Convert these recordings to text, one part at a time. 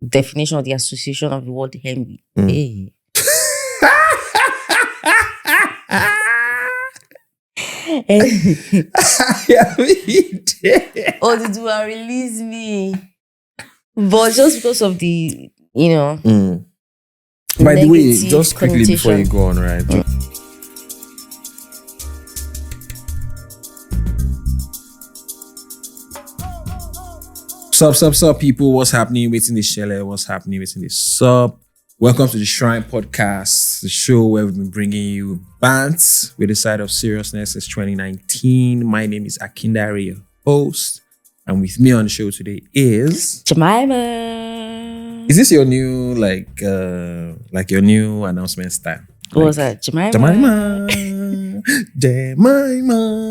definition of the association of the word Henry. Hey. Oh, did you release me? But just because of the, By the way, just quickly before you go on, right? Sup, people. What's happening? Waiting the shell. What's happening? Waiting the sub. Welcome to the Shrine Podcast, the show where we've been bringing you bants with a side of seriousness since 2019. My name is Akindare, your host. And with me on the show today is... Jemima. Is this your new, like your new announcement style? What was that? Jemima. Jemima.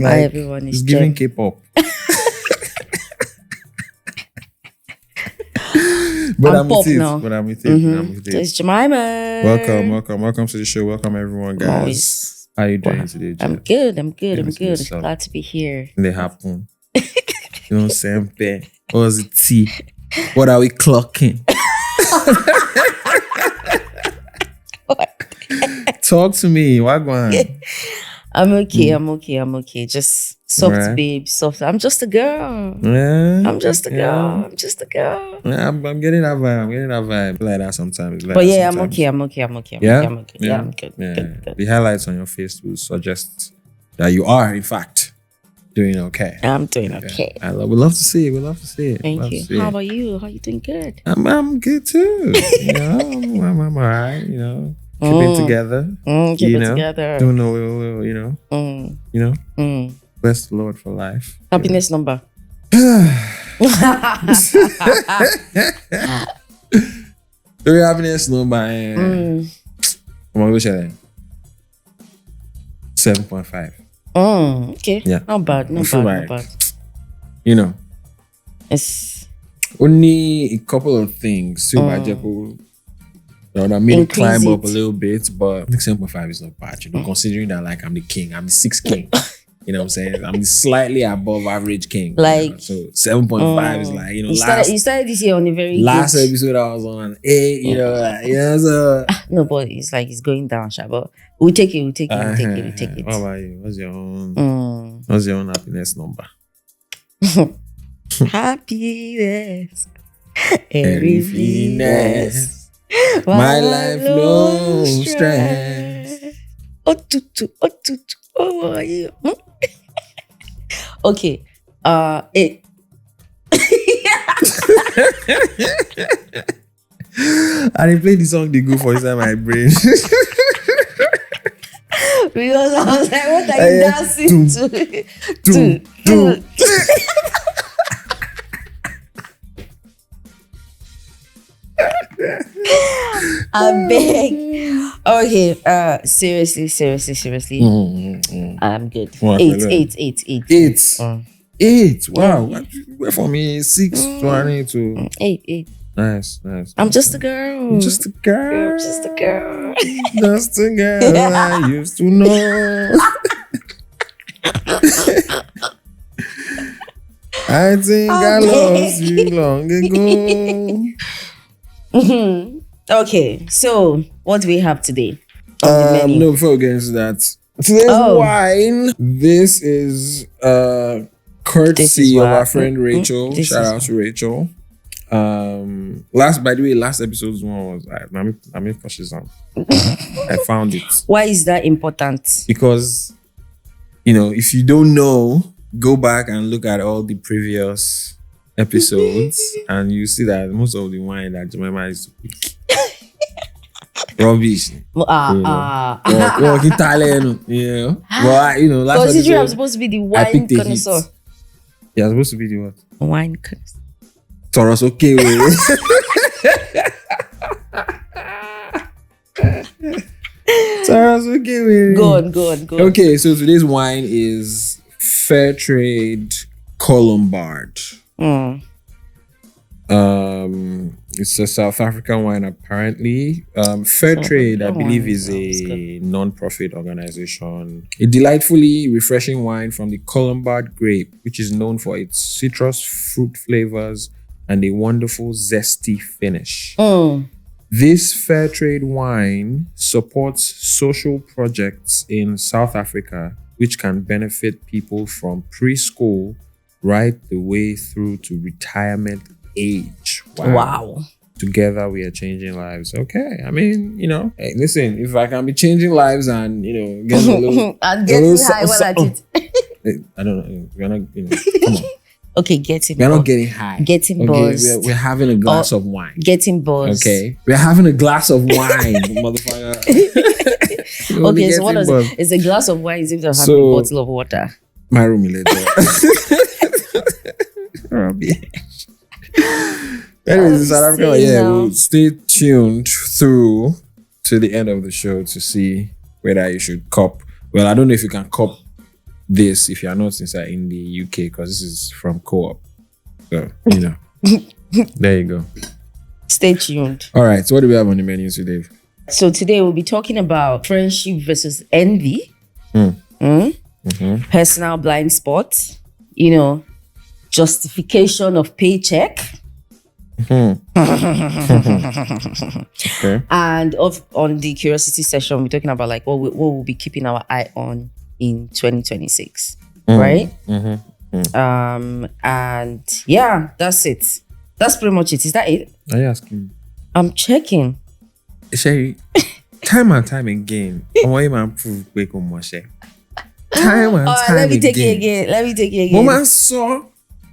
Hi, everyone. It's giving K-pop. But I'm with it. So it's Jemima. Welcome to the show. Welcome everyone, guys. How are you doing today, Jeff? I'm good. Glad to be here. They happen. You know what I'm saying? What was it? Tea? What are we clocking? Talk to me. Wagwan. I'm okay. Just soft, right. Babe, soft. I'm just a girl. Yeah. I'm just a girl. Yeah, I'm getting that vibe. Like that sometimes. But yeah, I'm okay. I'm good. Yeah, Good. The highlights on your face will suggest that you are, in fact, doing okay. I'm doing okay. We love to see it. Thank you. How about you? How you doing? Good. I'm good too. I'm all right. Keeping together. Together. Don't know. Bless the Lord for life. Happiness number. Your happiness number. Come on, go share that. 7.5. Okay. Yeah. Not bad. It's only a couple of things. That made it climb up a little bit, but I think 7.5 is not bad. Considering that I'm the king, I'm the sixth king. You know what I'm saying? I'm the slightly above average king. So 7.5 is you started this year on a very last good... episode I was on 8. So no, but it's going down, Shabo. We'll take it. What about you? What's your own? What's your own happiness number? Happiness, everythingness. My life, no stress. Oh, are you? Okay. It. I didn't play the song they go for inside my brain. Because I was like, what are you dancing to? I beg. Okay. Seriously. I'm good. What, 8. 8. Wow. Wait for me. 6. 22. 8. Nice. I'm just a girl. Just a girl. Just a girl. Just a girl I used to know. I think I lost you long ago. Okay, so what do we have today? No, before we get into that, today's wine. This is courtesy of our friend Rachel. Shout out to Rachel. Last episode's one was I made pushes on. I found it. Why is that important? Because if you don't know, go back and look at all the previous episodes and you see that most of the wine that Jemima is rubbish. Italian, Well, last considering I'm supposed to be the wine connoisseur. Yeah, I'm supposed to be the what? Wine connoisseur. Taurus, okay. Taurus, okay. Go on. Okay, so today's wine is Fairtrade Colombard. It's a South African wine, apparently. Fairtrade, I believe, is a non-profit organization. A delightfully refreshing wine from the Colombard grape, which is known for its citrus fruit flavors and a wonderful zesty finish. This Fairtrade wine supports social projects in South Africa, which can benefit people from preschool right the way through to retirement age. Wow. Together we are changing lives. Okay. I mean, hey, listen, if I can be changing lives and, get a little... and getting high while at it. I don't know. We're not, come on. Okay, getting We're not getting high. Getting buzzed. We're having a glass of wine. Getting buzzed. Okay. We're having a glass of wine, motherfucker. Okay, so what is it? It's a glass of wine is if they're having a bottle of water. My room later. Anyways, in South Africa, we'll stay tuned through to the end of the show to see whether you should cop. Well, I don't know if you can cop this if you're not inside in the UK, because this is from Co-op. So, there you go. Stay tuned. All right, so what do we have on the menu today? So today we'll be talking about friendship versus envy, personal blind spots, justification of paycheck. Okay. And on the curiosity session, we're talking about like what we'll be keeping our eye on in 2026, right? And yeah, that's it. That's pretty much it. Is that it? Are you asking? I'm checking. Sherry, time and time again, I man prove quick on my share. Time and time let me again. Let me take it again. Woman saw.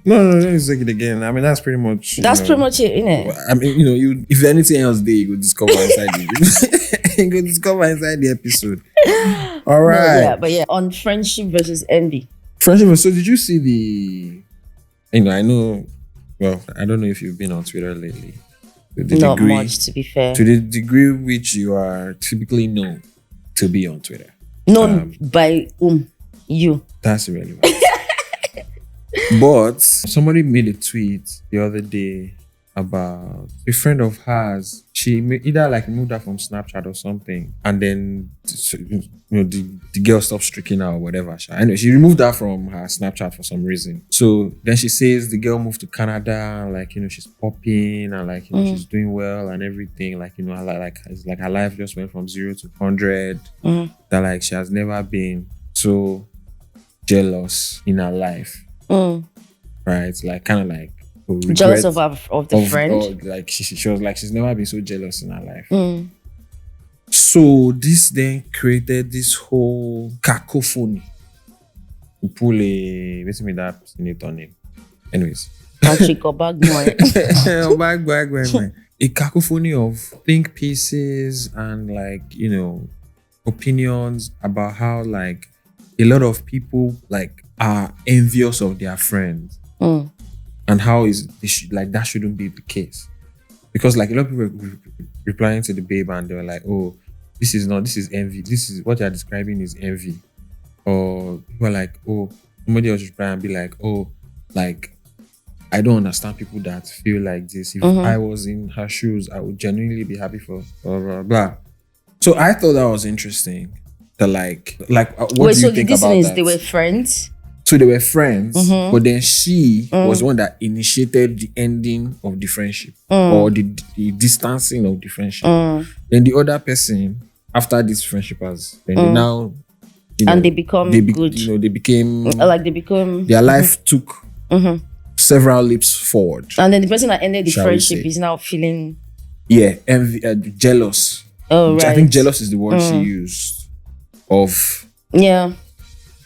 No, let me take it again. I mean, that's pretty much. That's pretty much it, innit? I mean, you if anything else there, you go discover inside you go discover inside the episode. All right. But yeah, on friendship versus envy. Friendship. So did you see the? I know. Well, I don't know if you've been on Twitter lately. Not much, to be fair. To the degree which you are typically known to be on Twitter. Known by you. That's irrelevant. But somebody made a tweet the other day about a friend of hers. She either moved her from Snapchat or something, and then the girl stopped streaking her or whatever. Anyway, she removed her from her Snapchat for some reason. So then she says the girl moved to Canada and she's popping and she's doing well and everything. It's like her life just went from 0 to 100. That she has never been so jealous in her life. Right, jealous of the friend. She was like she's never been so jealous in her life. So this then created this whole cacophony. We pull what's that senator name? Anyways, Patrick Obagwai. A cacophony of think pieces and opinions about how a lot of people are envious of their friends, and how that shouldn't be the case, because a lot of people were replying to the babe and they were like, oh, this is envy, this is what you're describing is envy, or people are like, oh, somebody else reply and be like, oh, I don't understand people that feel like this. If I was in her shoes, I would genuinely be happy for blah blah blah. So I thought that was interesting. What do you think about that? They were friends. So they were friends, but then she was the one that initiated the ending of the friendship or the distancing of the friendship. Then the other person, after this friendship they now, and they become good. They became their life took several leaps forward. And then the person that ended the friendship is now feeling envy, jealous. Oh, right. I think jealous is the word she used of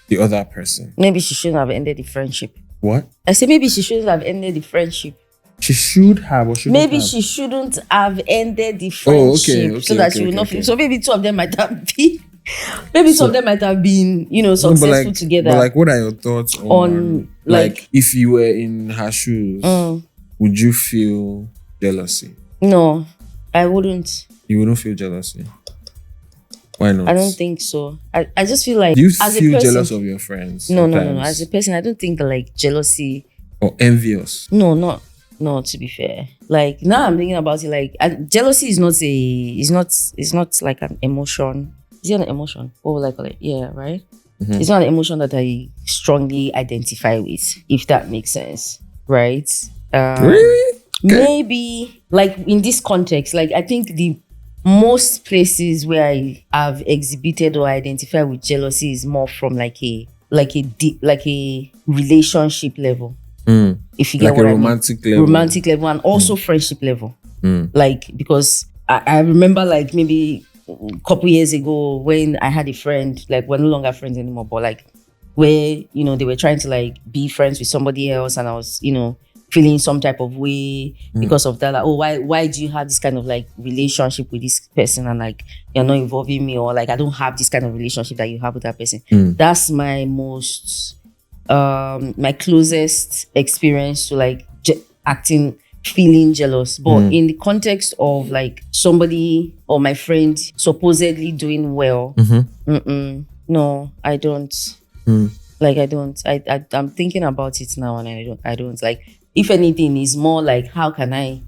the other person. Maybe she shouldn't have ended the friendship. What? I said maybe she shouldn't have ended the friendship. She should have or shouldn't maybe have? she shouldn't have ended the friendship so that she will not feel. So maybe two of them might have been two of them might have been, successful together. But what are your thoughts on if you were in her shoes, would you feel jealousy? No, I wouldn't. You wouldn't feel jealousy? Why not? I don't think so. I just feel like do you feel jealous of your friends? No. As a person, I don't think that jealousy or envious. No, to be fair. Now I'm thinking about it, jealousy is not it's not like an emotion. Is it an emotion? What would I call it? Yeah, right? It's not an emotion that I strongly identify with, if that makes sense. Right? Really? Maybe like in this context, like I think the most places where I have exhibited or identified with jealousy is more from like a relationship level. If you get like what a I mean. Romantic level and also friendship level. Like because I remember like maybe a couple years ago when I had a friend, like we're no longer friends anymore, but like where, you know, they were trying to like be friends with somebody else and I was, you know, feeling some type of way because of that. Like, oh, why do you have this kind of like relationship with this person and like you're not involving me, or like I don't have this kind of relationship that you have with that person. That's my most my closest experience to like feeling jealous. But in the context of like somebody or my friend supposedly doing well, no, I don't. Like I don't. I'm thinking about it now and I don't like. If anything, is more like how can I,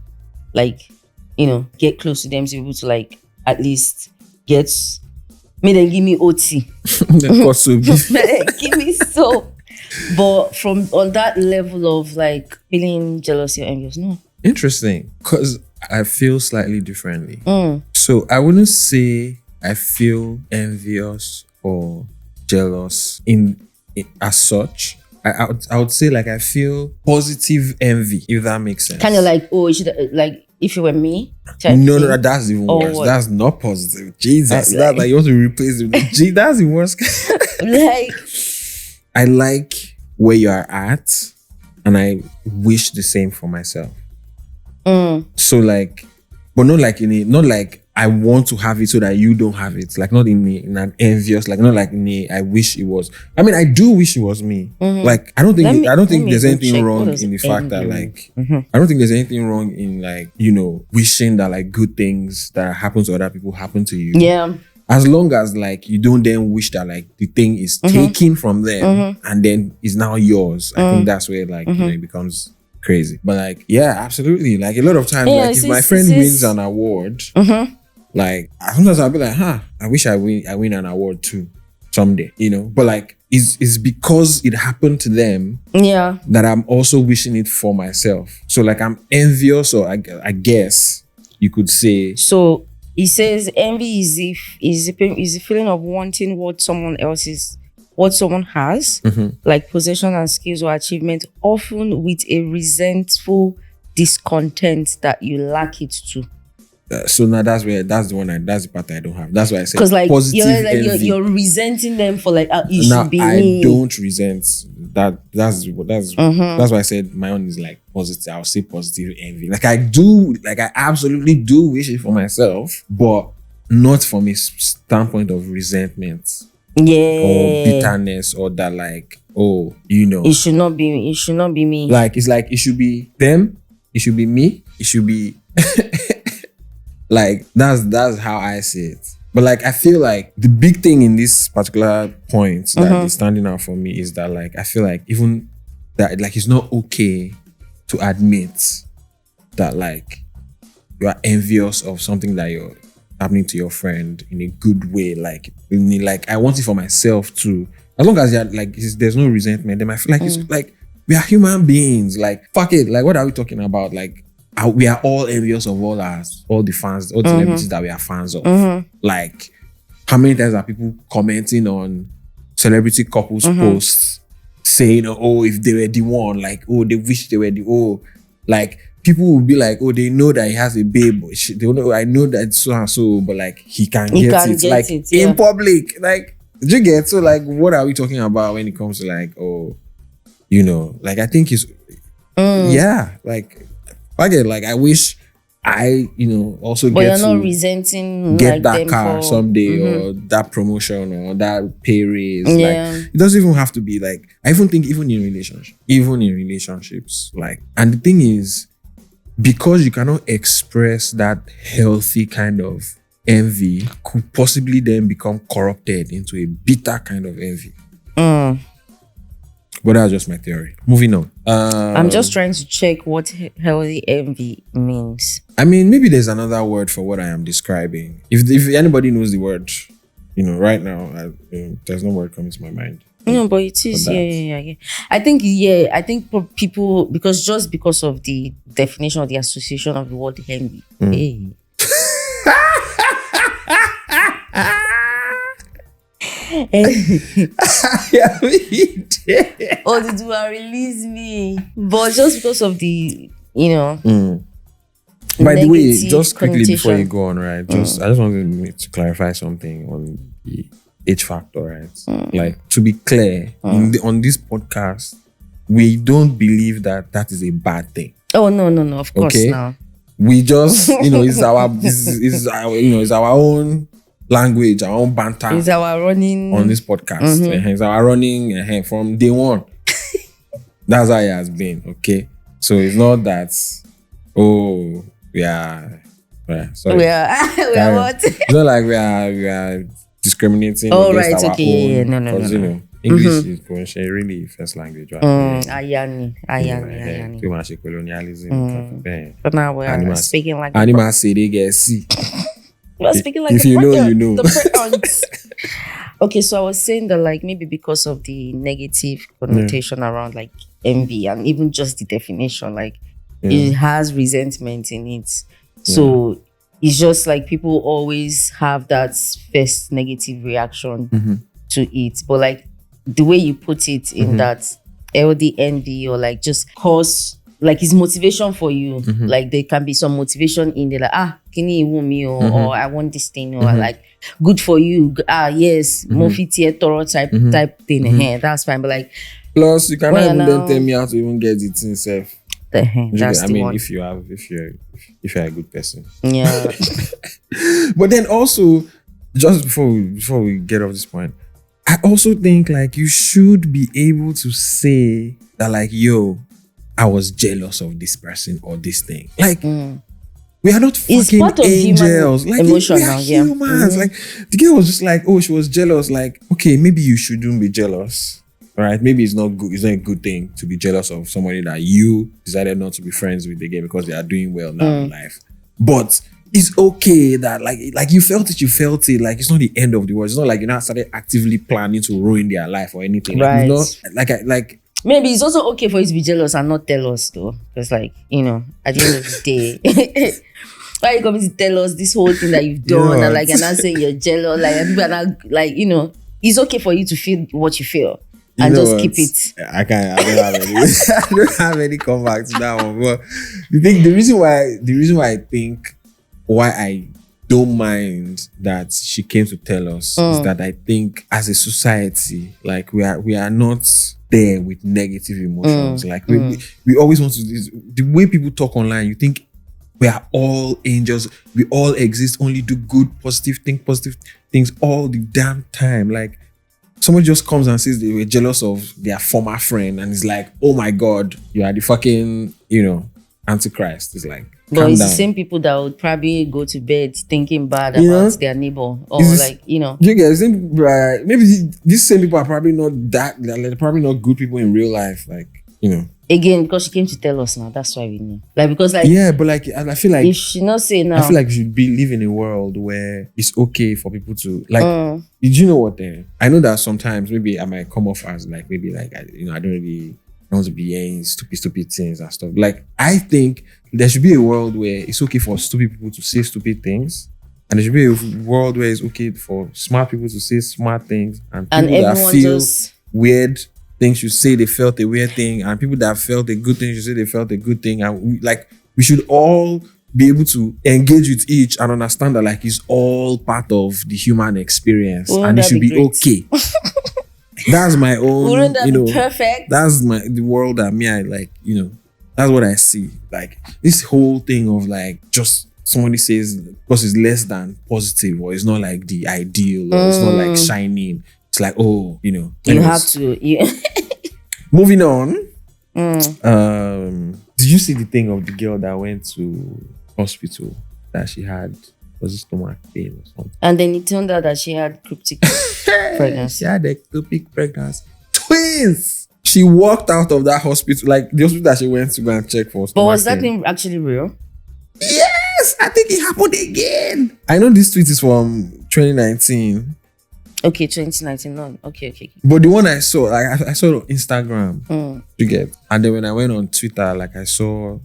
like, you know, get close to them to be able to like at least give me OT. Give me so. But from on that level of like feeling jealousy or envious, no. Interesting, because I feel slightly differently. So I wouldn't say I feel envious or jealous in as such. I would say like I feel positive envy, if that makes sense. Kind of like, oh, it should, like if it were me. No, that's even worse. What? That's not positive. Jesus, that's like you want to replace it. That's the worst. Like, I like where you are at, and I wish the same for myself. So like, but not like I want to have it so that you don't have it. Like not in an envious, like not like me. I wish it was. I mean, I do wish it was me. Like I don't think there's anything wrong in the fact that like I don't think there's anything wrong in like, you know, wishing that like good things that happen to other people happen to you. Yeah. As long as like you don't then wish that like the thing is taken from them and then is now yours. I think that's where like you know it becomes crazy. But like yeah, absolutely. Like a lot of times, like if my friend wins an award. Like sometimes I'll be like, I wish I win an award too someday, you know. But like it's because it happened to them, that I'm also wishing it for myself. So like I'm envious, or I guess you could say. So he says envy is a feeling of wanting what someone has, like possession and skills or achievement, often with a resentful discontent that you lack it too. So now that's the part I don't have. That's why I said, because like positive you're resenting them for like it now, should be I me. don't resent that. That's why I said my own is like positive. I'll say positive envy. Like I absolutely do wish it for myself, but not from a standpoint of resentment, or bitterness, or that like, oh, you know, it should not be me. Like it's like it should be them. It should be me. It should be. Like that's how I see it. But like I feel like the big thing in this particular point that is standing out for me is that like I feel like even that like it's not okay to admit that like you are envious of something that you're happening to your friend in a good way. Like I want it for myself too. As long as you're like there's no resentment, then I feel like it's like we are human beings. Like fuck it. Like what are we talking about? Like we are all envious of all the fans, all the celebrities that we are fans of. Like, how many times are people commenting on celebrity couples posts saying, oh, if they were the one, like, oh, they wish they were like, people will be like, oh, they know that he has a babe. They don't know, I know that so and so, but like, he can get it. Like, in public. Like, did you get? So, like, what are we talking about when it comes to like, oh, you know, like, I think it's, yeah, like, again, like I wish I, you know, also but get you're not to resenting get like that car someday, or that promotion, or that pay raise. Like it doesn't even have to be like, I even think even in relationships, like, and the thing is, because you cannot express that healthy kind of envy, could possibly then become corrupted into a bitter kind of envy. But that's just my theory. Moving on. I'm just trying to check what healthy envy means. I mean, maybe there's another word for what I am describing. If anybody knows the word, you know, right now, there's no word coming to my mind. No, but it is, yeah. I think for people, because of the definition of the association of the word envy. Hey. Oh, did you release me? But just because of the, By the way, just quickly before you go on, right? I just wanted to clarify something on the H factor, right? Like, to be clear, on this podcast, we don't believe that is a bad thing. Oh, no, of course, no. We just, it's our own language, our own banter. It's our running on this podcast. It's our running from day one. That's how it has been. Okay, so it's not that. Oh, we are. Sorry. We are what? It's not like we are discriminating. Oh, right. Okay. No. English is really first language, right? Ayani. Colonialism. But now we're speaking like animal say they get see. We're speaking like if you know, you know. Okay, so I was saying that, like, maybe because of the negative connotation around like envy, and even just the definition, like it has resentment in it. So it's just like people always have that first negative reaction to it. But like the way you put it in that LD envy, or like just cause, like, it's motivation for you. Like there can be some motivation in there, like, can you want me, or I want this thing, or like good for you. Yes, more fit here, thorough type thing. That's fine. But like, plus you cannot even then tell me how to even get it itself. That's I the mean, one. if you're a good person. Yeah. But then also, just before we get off this point, I also think like you should be able to say that, like, yo, I was jealous of this person or this thing. Like, we are not fucking angels. Like, emotion we are humans. Like, the girl was just like, oh, she was jealous. Like, okay, maybe you shouldn't be jealous. Right? Maybe it's not good. It's not a good thing to be jealous of somebody that you decided not to be friends with again because they are doing well now in life. But it's okay that like you felt it. Like, it's not the end of the world. It's not like you now started actively planning to ruin their life or anything. Right. Like maybe it's also okay for you to be jealous and not tell us, though. Because, like, at the end of the day, why are you coming to tell us this whole thing that you've done? And like, you're not saying you're jealous. Like, and people are not, like, it's okay for you to feel what you feel. And just keep it. I don't have any comeback to that one. But the reason why I think why I don't mind that she came to tell us is that I think as a society, like, we are not there with negative emotions. Like, we always want to the way people talk online, you think we are all angels, we all exist, only do good, positive things all the damn time. Like, somebody just comes and says they were jealous of their former friend, and it's like, oh my God, you are the fucking, Antichrist. It's like, but it's the same people that would probably go to bed thinking bad about their neighbor, or You guys think maybe these same people are probably not that. They're probably not good people in real life. Like, Again, because she came to tell us now, that's why we know. Like, because like, yeah, but like, I feel like if she not say now, I feel like we should live in a world where it's okay for people to like. Did you know what? I know that sometimes maybe I might come off as like, maybe like, I don't really want to be hearing stupid things and stuff. Like, I think there should be a world where it's okay for stupid people to say stupid things, and there should be a world where it's okay for smart people to say smart things, and people that feel weird things should say they felt a weird thing, and people that felt a good thing should say they felt a good thing. And we should all be able to engage with each and understand that, like, it's all part of the human experience, and it should be okay. That's my own, wouldn't that be perfect? That's the world that I like, that's what I see. Like, this whole thing of like, just somebody says because it's less than positive, or it's not like the ideal, or it's not like shining. It's like, oh, you have to. Moving on. Did you see the thing of the girl that went to hospital that she had, was it stomach pain or something? And then it turned out that she had cryptic pregnancy. She had ectopic pregnancy. Twins! She walked out of that hospital, like the hospital that she went to go and check for. But was that thing actually real? Yes! I think it happened again. I know this tweet is from 2019. Okay, 2019. No, okay. But the one I saw, like I saw it on Instagram. You get, and then when I went on Twitter, like I saw,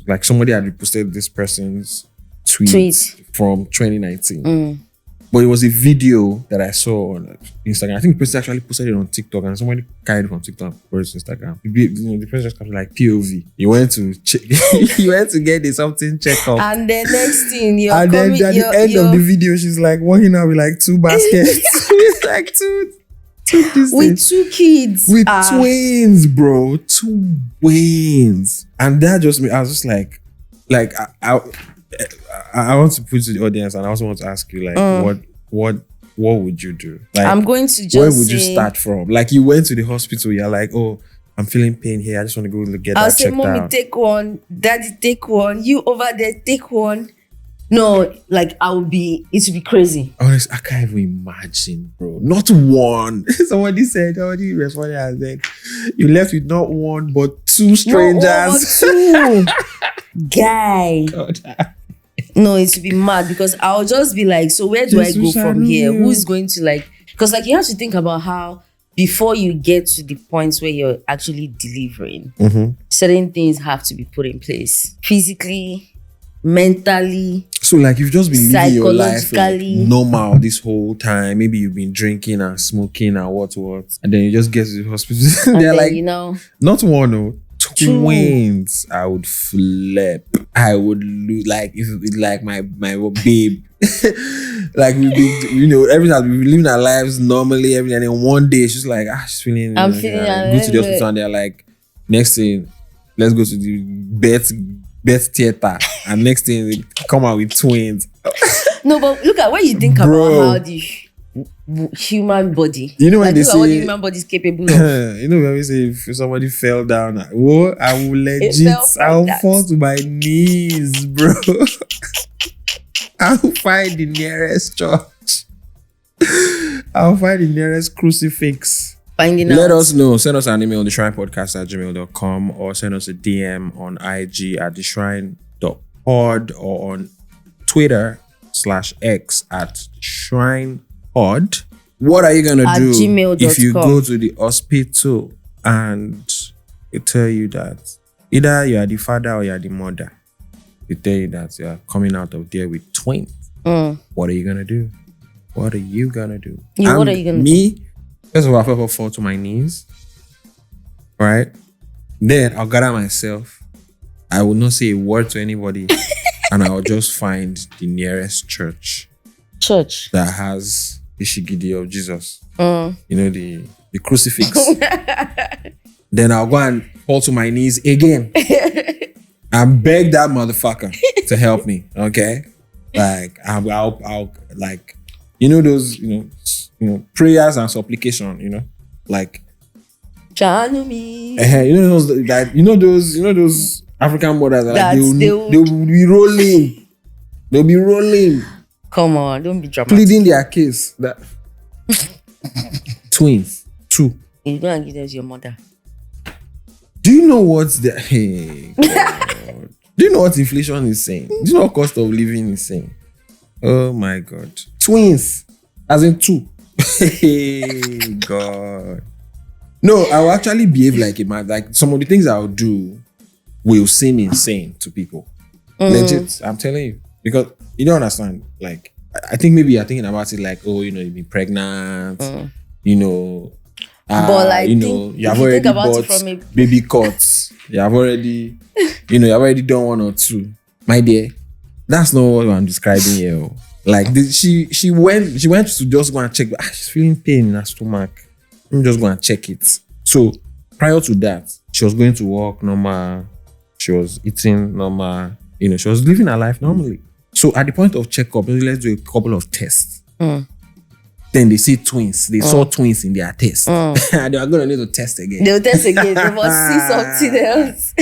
like somebody had reposted this person's tweet. From 2019. But it was a video that I saw on Instagram. I think the person actually posted it on TikTok, and somebody carried it from TikTok for his Instagram. The person just kind of like POV. You went to check, you went to get something checked up, and the next thing you're and then at the end of the video, she's like walking out with like 2 baskets, with like two with 2 kids, with twins, bro, 2 twins, and that just me. I was just like I want to put to the audience, and I also want to ask you, like, what would you do? Like, I'm going to just where would you start from? Like, you went to the hospital, you're like, oh, I'm feeling pain here. I just want to go get that checked out. I'll say, mommy, take one. Daddy, take one. You over there, take one. No, like, it would be crazy. Honestly, I can't even imagine, bro. Not one. Somebody responded and said, you left with not one, but 2 strangers. No, 2. Guy. God. No, it would be mad, because I'll just be like, so where do I go from here? Who's going to, like, because like you have to think about how before you get to the point where you're actually delivering, certain things have to be put in place physically, mentally. So like you've just been living your life like normal this whole time. Maybe you've been drinking and smoking and what, and then you just get to the hospital. They're like, not one, no. Twins. I would flip. I would lose. Like if it's like my babe. Like we be, every time we be living our lives normally every day, and then one day she's like, she's feeling. I'm feeling. Go to the hospital, and they're like, next thing, let's go to the birth theater, and next thing they come out with twins. No, but look at when you think about how the human body, when they say what the human body is capable of. When we say if somebody fell down, I will I'll fall to my knees, bro. I'll find the nearest church. I'll find the nearest crucifix. Let us know. Send us an email on theshrinepodcast@gmail.com, or send us a DM on IG at theshrine.pod, or on Twitter/X @shrinepod. What are you gonna do if you go to the hospital and they tell you that either you are the father or you are the mother? They tell you that you are coming out of there with twins. What are you gonna do? What are you gonna do? What are you gonna do? First of all, I'll fall to my knees. Right? Then I'll gather myself. I will not say a word to anybody. And I'll just find the nearest church that has the shigidi of Jesus. The crucifix. Then I'll go and fall to my knees again and beg that motherfucker to help me. Okay? Like I'll like those prayers and supplication. Like those African mothers are like they'll be rolling. They'll be rolling. Come on, don't be dramatic. Pleading their case that twins, 2. You're gonna give them to your mother. Do you know what hey God. Do you know what inflation is saying? Do you know what cost of living is saying? Oh my God. Twins. As in 2. Hey God. No, I will actually behave like a man. Like some of the things I'll do will seem insane to people. Legit, I'm telling you. Because you don't understand. Like, I think maybe you're thinking about it like, you've been pregnant, but like, you have already bought baby cots. You have already, you have already done 1 or 2. My dear, that's not what I'm describing here. Like, she went to just go and check, but she's feeling pain in her stomach. I'm just going to check it. So, prior to that, she was going to work normal. She was eating normal. She was living her life normally. So at the point of checkup, let's do a couple of tests. Then they see twins. They saw twins in their test. They are going to need to test again. They'll test again. They must see something else.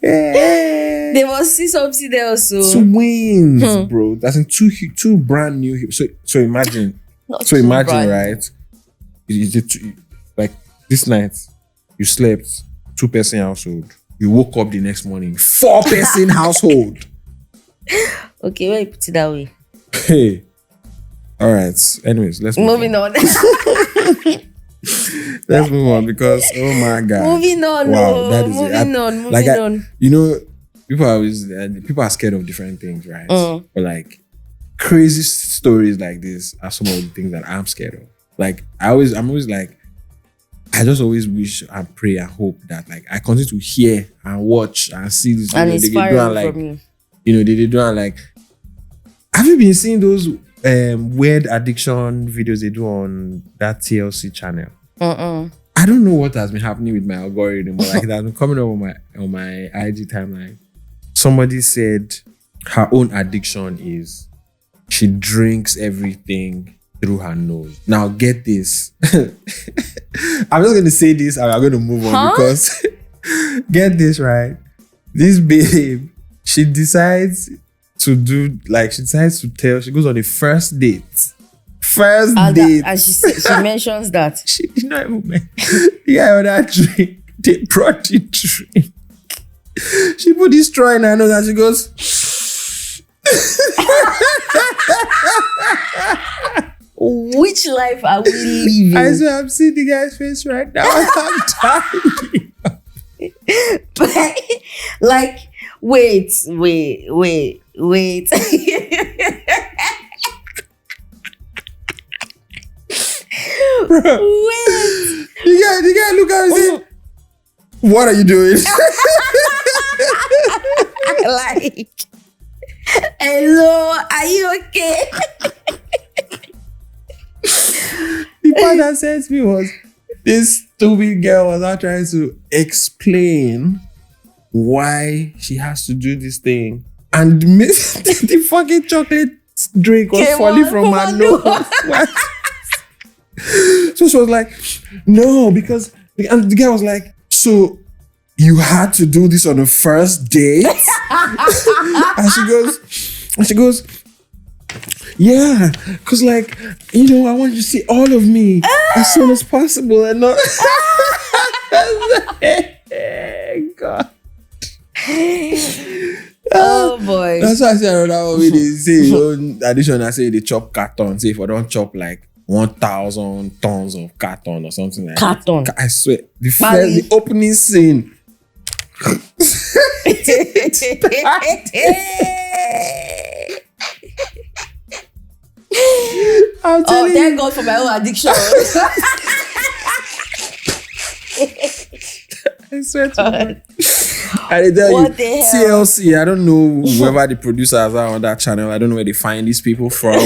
They must see something else. So. Twins, bro. That's in two brand new hips. So imagine. Right? Like this night, you slept 2-person household. You woke up the next morning, 4-person household. Okay, why you put it that way? Hey, All right. Anyways, let's move on. Let's move on because oh my god. Moving on. Wow, that is moving on. You know, people are scared of different things, right? But like crazy stories like this are some of the things that I'm scared of. Like I'm always like, I just always wish and pray and hope that like I continue to hear and watch and see this. And inspiring like, from you. You know, they do like. Have you been seeing those weird addiction videos they do on that TLC channel? I don't know what has been happening with my algorithm, but like it has been coming up on my IG timeline. Somebody said her own addiction is she drinks everything through her nose. Now get this. I'm just gonna say this and I'm gonna move on because get this right. This babe, she decides to goes on a first date. And she mentions that. She did not even that drink. They brought the drink. She put this straw in her nose and she goes. Which life are we living? I swear I'm seeing the guy's face right now. I'm dying. Like, wait. Wait. Bro, wait. The guy look at me and say, what are you doing? Like, hello, are you okay? The part that said to me was, this stupid girl was not trying to explain why she has to do this thing. And the fucking chocolate drink was falling from her nose. So she was like, no, because... And the guy was like, so you had to do this on a first date? and she goes, yeah, because like, you know, I want you to see all of me as soon as possible and not... God. Oh boy. That's why I say another one. They say, addition, I say they chop carton. Say if I don't chop like 1,000 tons of carton or something like carton. That. I swear. The opening scene. I'm telling you. Thank God for my own addiction. I swear to God. I tell you, TLC, I don't know whoever the producers are on that channel. I don't know where they find these people from.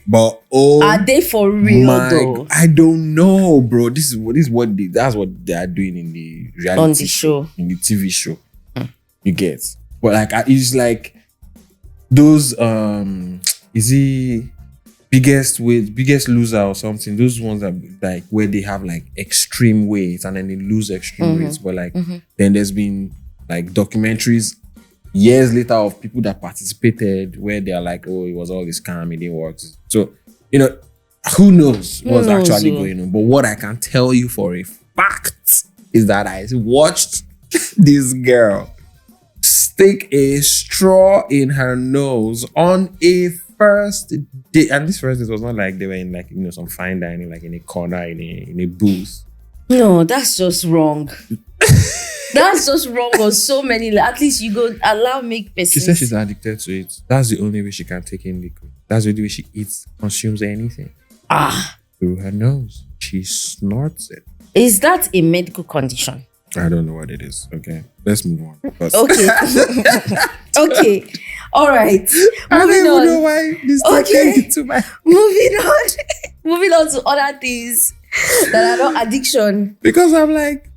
But are they for real though? I don't know, bro. That's what they are doing in the reality on the show. In the TV show. You get. But like it's like those is he biggest loser or something, those ones that like where they have like extreme weight and then they lose extreme weights. But like then there's been like documentaries years later of people that participated where they're like, oh, it was all this scam, it didn't work. So, you know, who knows what's actually going on. But what I can tell you for a fact is that I watched this girl stick a straw in her nose on a first date. And this first date was not like they were in like, you know, some fine dining, like in a corner, in a booth. No, that's just wrong. That's just wrong on so many. At least you go make person. She said she's addicted to it. That's the only way she can take in liquid. That's the only way she consumes anything. Through her nose. She snorts it. Is that a medical condition? I don't know what it is. Okay, let's move on. Okay. Okay. All right. I don't even know why this came to my... Moving on to other things that are not addiction. Because I'm like,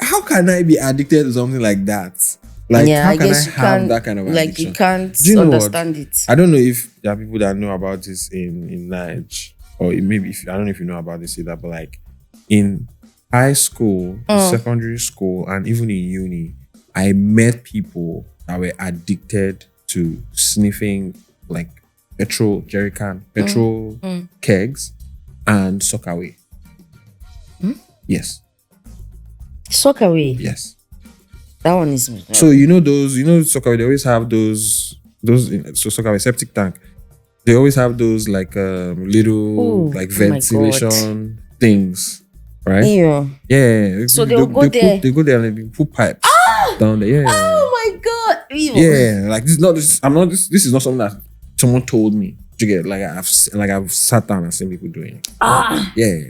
how can I be addicted to something like that? Like, how can I have that kind of addiction? Like, you can't understand it. I don't know if there are people that know about this in Nige, or maybe I don't know if you know about this either, but like in high school, secondary school, and even in uni, I met people that were addicted to sniffing like petrol kegs and sockaway. Yes. Sockaway? Yes. That one is... So you know sockaway, they always have those so sockaway septic tank. they always have those like little like ventilation things, right? Yeah. So they'll go there. They go there and they put pipes down there. Yeah. Oh my God. Ew. Yeah. Like this is not something that someone told me. You get like I've sat down and seen people doing it. Yeah.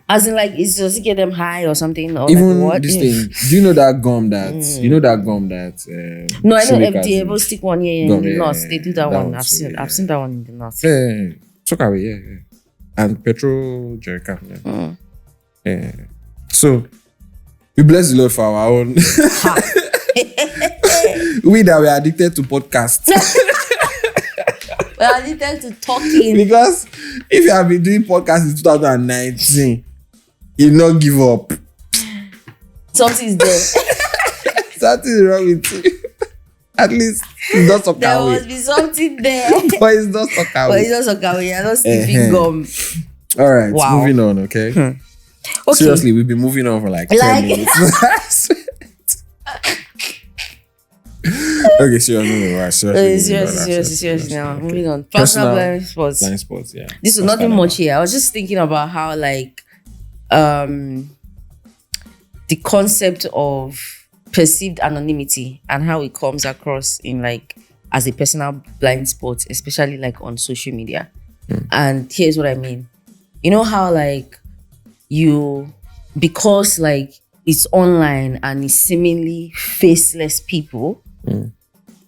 As in, like, it's just to get them high or something, or even like what? This thing. Do you know that gum that? You know that gum that? No, I know FDA will stick one in the north. They do that one. I've seen that one in the north. Yeah. Took away, yeah. And petrol jerrycan. Yeah. So we bless the Lord for our own. We that we are addicted to podcasts. We're addicted to talking. Because if you have been doing podcasts in 2019, you not give up. Something's there. Something's wrong with you. At least it's not stuck there away. There must be something there. But it's not stuck away. You're not sniffing gum. All right, moving on, okay? Okay. Seriously, we've been moving on for like 10 minutes. Okay, seriously now. Moving on. Personal blind spots. Blind spots, yeah. This is nothing much here. I was just thinking about how like the concept of perceived anonymity and how it comes across in like as a personal blind spot, especially like on social media. And here's what I mean. You know how like because like it's online and it's seemingly faceless people,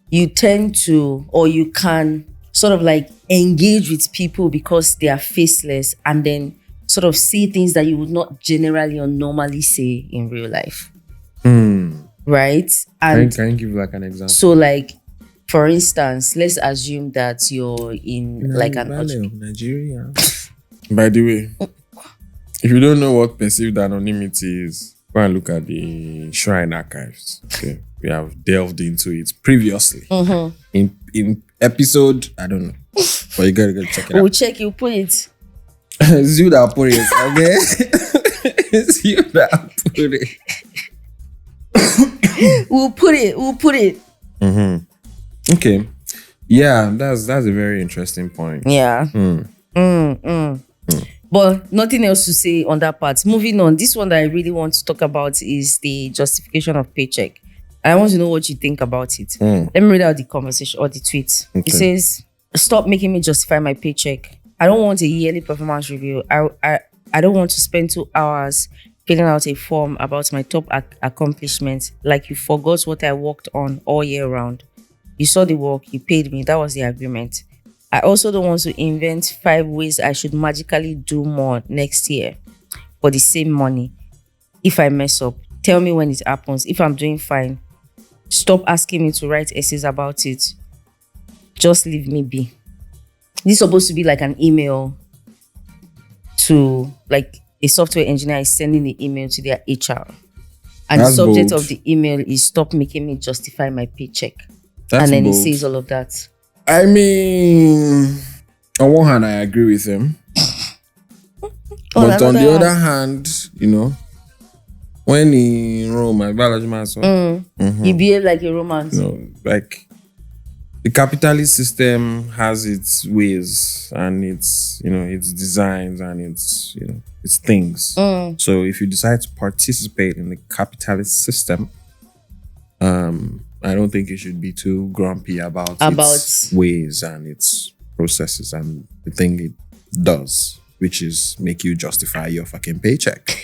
you tend to, or you can sort of like engage with people because they are faceless and then sort of say things that you would not generally or normally say in real life. Right? And can you give like an example? So like, for instance, let's assume that you're in like an Nigeria. By the way, if you don't know what perceived anonymity is, go and look at the Shrine archives. Okay. We have delved into it previously. In episode, I don't know. But you gotta go check it out. We'll check, you put it. It's you that put it, okay? It's you that put it. We'll put it. Okay. Yeah, that's a very interesting point. Yeah. But nothing else to say on that part. Moving on, this one that I really want to talk about is the justification of paycheck. I want to know what you think about it. Let me read out the conversation or the tweet. Okay. It says, "Stop making me justify my paycheck. I don't want a yearly performance review. I don't want to spend 2 hours filling out a form about my top accomplishments like you forgot what I worked on all year round. You saw the work, you paid me. That was the agreement. I also don't want to invent 5 ways I should magically do more next year for the same money. If I mess up, tell me when it happens. If I'm doing fine, stop asking me to write essays about it. Just leave me be." This is supposed to be like an email to, like, a software engineer is sending the email to their HR. And the subject of the email is "Stop making me justify my paycheck." And then it says all of that. I mean, on one hand, I agree with him. But on the other hand, you know, when in Rome, my biology master, you behave like a Roman. You know, like the capitalist system has its ways and its, you know, its designs and its, you know, its things. So if you decide to participate in the capitalist system, I don't think you should be too grumpy about its ways and its processes and the thing it does, which is make you justify your fucking paycheck.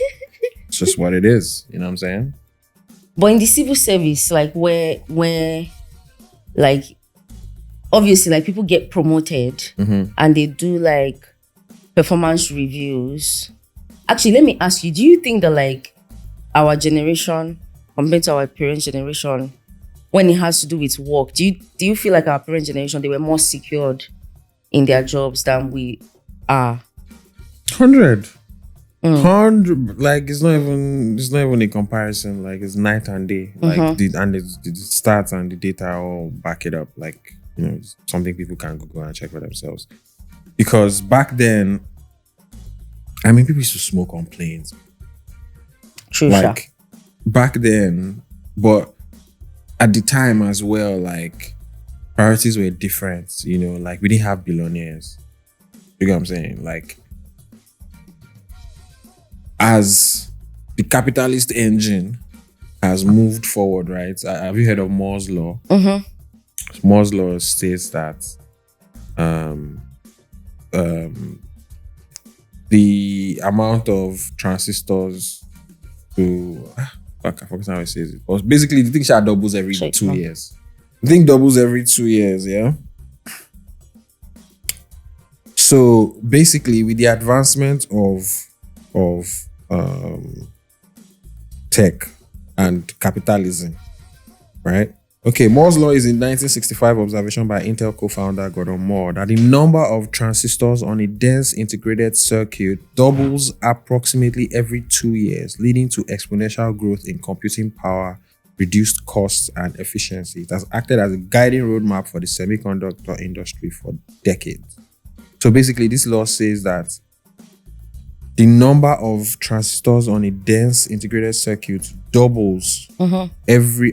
It's just what it is. You know what I'm saying? But in the civil service, like where like obviously like people get promoted and they do like performance reviews. Actually, let me ask you, do you think that like our generation compared to our parents' generation, when it has to do with work, do you feel like our parents' generation, they were more secured in their jobs than we are? 100. Like it's not even a comparison. Like it's night and day. Like the stats and the data all back it up. Like, you know, it's something people can go and check for themselves. Because back then, I mean, people used to smoke on planes. True. Like back then, but at the time as well, like priorities were different. Like we didn't have billionaires. You get what I'm saying? Like, as the capitalist engine has moved forward, right? Have you heard of Moore's law? Moore's law states that the amount of transistors to I forget how it says it. But basically, the thing doubles every 2 years. The thing doubles every 2 years, yeah. So basically, with the advancement of tech and capitalism, right? Okay, Moore's law is a 1965 observation by Intel co-founder Gordon Moore that the number of transistors on a dense integrated circuit doubles approximately every 2 years, leading to exponential growth in computing power, reduced costs, and efficiency. It has acted as a guiding roadmap for the semiconductor industry for decades. So basically, this law says that the number of transistors on a dense integrated circuit doubles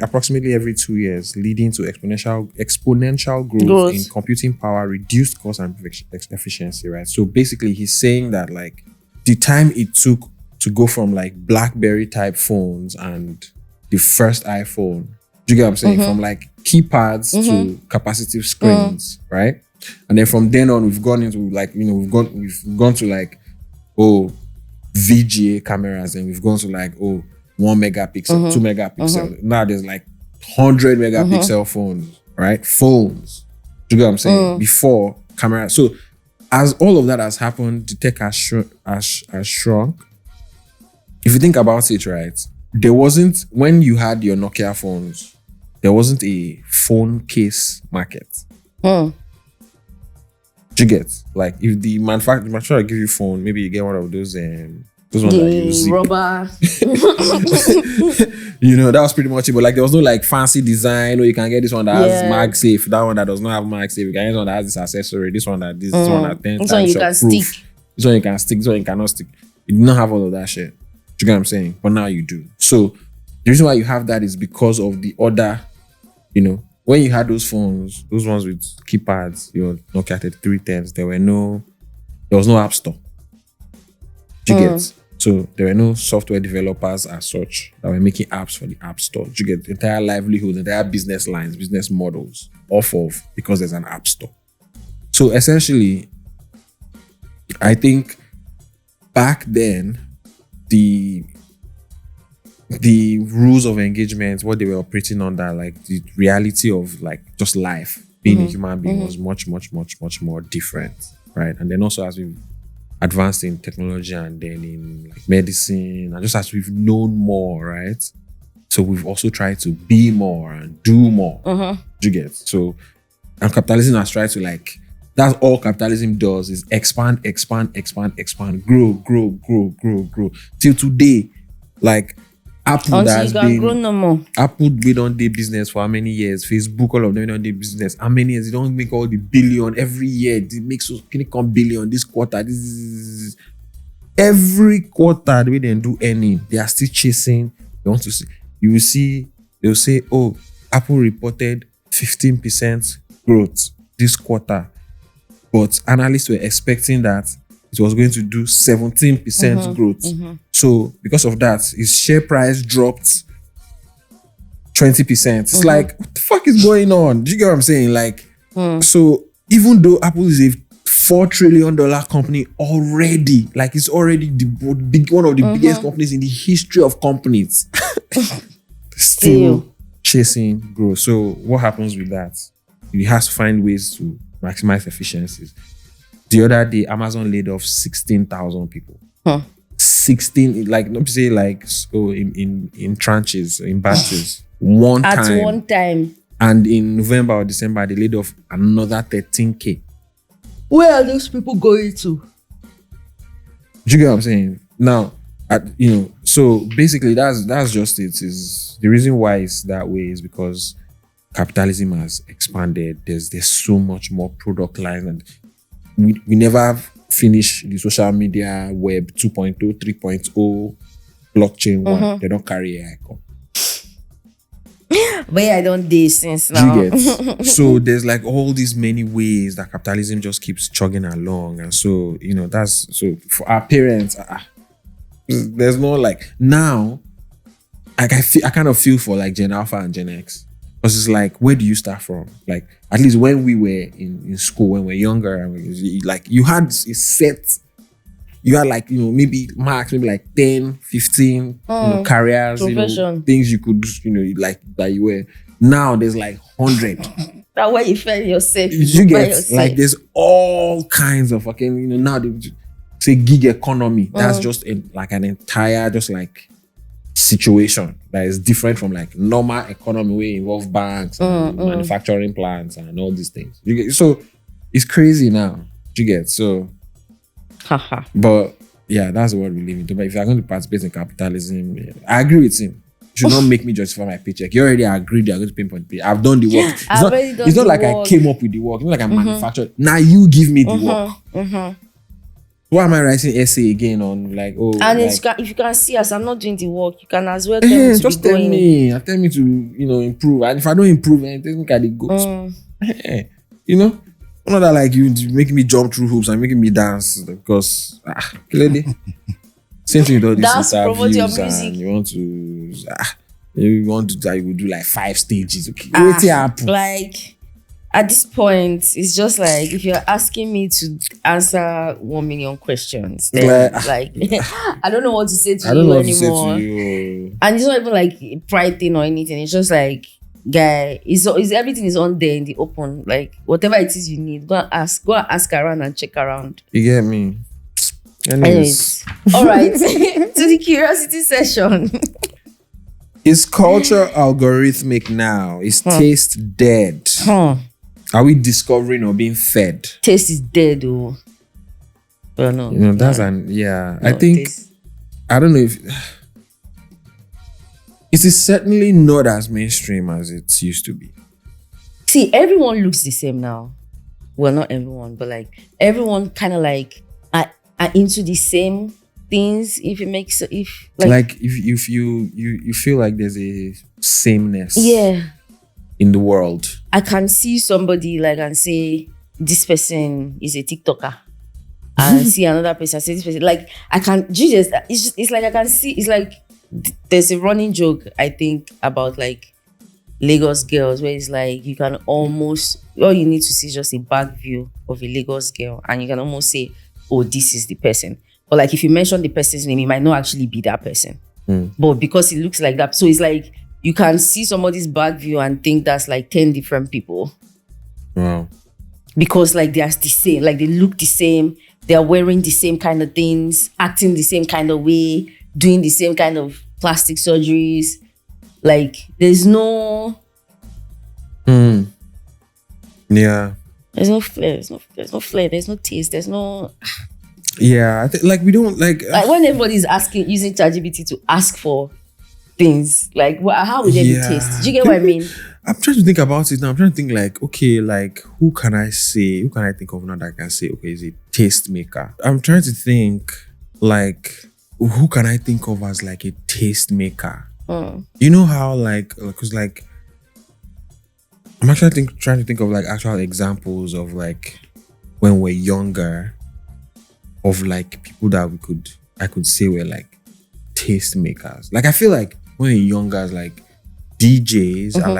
approximately every 2 years, leading to exponential growth in computing power, reduced cost, and efficiency, right? So basically, he's saying that like the time it took to go from like BlackBerry type phones and the first iPhone, do you get what I'm saying? From like keypads to capacitive screens, right? And then from then on, we've gone into like, we've gone to like, VGA cameras, and we've gone to like 1 megapixel, 2 megapixel. Now there's like 100 megapixel phones, right? Phones. Do you get what I'm saying? Before camera. So as all of that has happened, the tech has shrunk. If you think about it, right? There wasn't, when you had your Nokia phones, there wasn't a phone case market. Do you get? Like if the manufacturer give you phone, maybe you get one of those ones that you zip. Rubber. That was pretty much it. But like there was no like fancy design, or you can get this one that has MagSafe, that one that does not have MagSafe, you can get this one that has this accessory, this one that 10 This one you can proof. stick. This one you can stick, this one you cannot stick. You do not have all of that shit. Do you get what I'm saying? But now you do. So the reason why you have that is because of the other, when you had those phones, those ones with keypads, your Nokia 3310s, there was no app store. Do you get? So there were no software developers as such that were making apps for the app store. Do you get? The entire livelihood, the entire business lines, business models off of because there's an app store. So essentially, I think back then, the rules of engagement, what they were operating under, like the reality of like just life, being a human being was much, much, much, much more different, right? And then also as we've advanced in technology and then in like medicine, and just as we've known more, right? So we've also tried to be more and do more. Do you get? So, and capitalism has tried to like, that's all capitalism does is expand, grow. Till today, like Apple Apple been on their business for how many years? Facebook, all of them on their business. How many years? They don't make all the billion every year. They make so can it come billion this quarter? This is every quarter the way they do any. They are still chasing. They want to see. You will see. They'll say, "Oh, Apple reported 15% growth this quarter," but analysts were expecting that it was going to do 17% growth. So because of that, his share price dropped 20%. It's like, what the fuck is going on? Do you get what I'm saying? Like, so even though Apple is a $4 trillion company already, like it's already one of the biggest companies in the history of companies, still chasing growth. So what happens with that? He has to find ways to maximize efficiencies. The other day, Amazon laid off 16,000 people. 16, like not say like in tranches, in batches, At one time. And in November or December, they laid off another 13K. Where are those people going to? Do you get what I'm saying? Now, so basically that's just it. Is the reason why it's that way is because capitalism has expanded. There's so much more product lines, and we never finish the social media web 2.0, 3.0, blockchain 1. They don't carry AI. But yeah, I don't do since Do now. you get? So there's like all these many ways that capitalism just keeps chugging along. And so, that's so for our parents, there's no like now, like I kind of feel for like Gen Alpha and Gen X. Because it's like, where do you start from? Like, at least when we were in school, when we were younger, and like you had a set, you had like, maybe max, maybe like 10, 15 careers, things you could, like that you were. Now there's like 100. That way you feel yourself. You get like there's all kinds of fucking, now they say gig economy. That's just like an entire, just like situation that is different from like normal economy where involve banks and manufacturing plants and all these things. You get, so it's crazy now. You get, so but yeah, that's what we live in. But if you're going to participate in capitalism, I agree with him. You should not make me justify my paycheck. You already agreed you're going to pinpoint pay. I've done the work. It's not like I came up with the work. It's not like I manufactured. Now you give me the work. Why am I writing essay again on like and like, if you can see us, I'm not doing the work. You can as well tell me to just tell me to improve. And if I don't improve, then look at the goals. Not that like you making me jump through hoops and making me dance because clearly same thing with all these interviews and you want to that you will do like 5 stages. Okay, like at this point, it's just like if you're asking me to answer 1 million questions, then like I don't know what to say to you anymore. And it's not even like a pride thing or anything. It's just like, guy, is everything is on there in the open. Like whatever it is you need, go and ask around and check around. You get me? Anyways. All right, to the curiosity session. Is culture algorithmic now? Is taste dead? Are we discovering or being fed? Taste is dead, oh. Well, no. That's I think I don't know if it is certainly not as mainstream as it used to be. See, everyone looks the same now. Well, not everyone, but like everyone kind of like are into the same things. If you feel like there's a sameness. Yeah. In the world. I can see somebody like and say this person is a TikToker. And see another person say this person. Like I can it's like I can see, it's like there's a running joke I think about like Lagos girls where it's like you can almost, all you need to see is just a back view of a Lagos girl and you can almost say, oh, this is the person. But like if you mention the person's name, it might not actually be that person. But because it looks like that, so it's like you can see somebody's back view and think that's like 10 different people. Wow. Because like they are the same, like they look the same, they are wearing the same kind of things, acting the same kind of way, doing the same kind of plastic surgeries. Like there's no... Yeah. There's no flair, there's no flair, there's no taste, there's no... Yeah, I think like we don't like... Like when everybody's using ChatGPT to ask for things, like how would they be taste? Do you get what I mean? I'm trying to think about it now. I'm trying to think like, okay, like who can I think of now that I can say, okay, is a taste maker? I'm trying to think like, who can I think of as like a taste maker? You know how like, because like, I'm actually trying to think of like actual examples of like when we're younger, of like people that I could say were like taste makers. Like I feel like when you're younger, like DJs are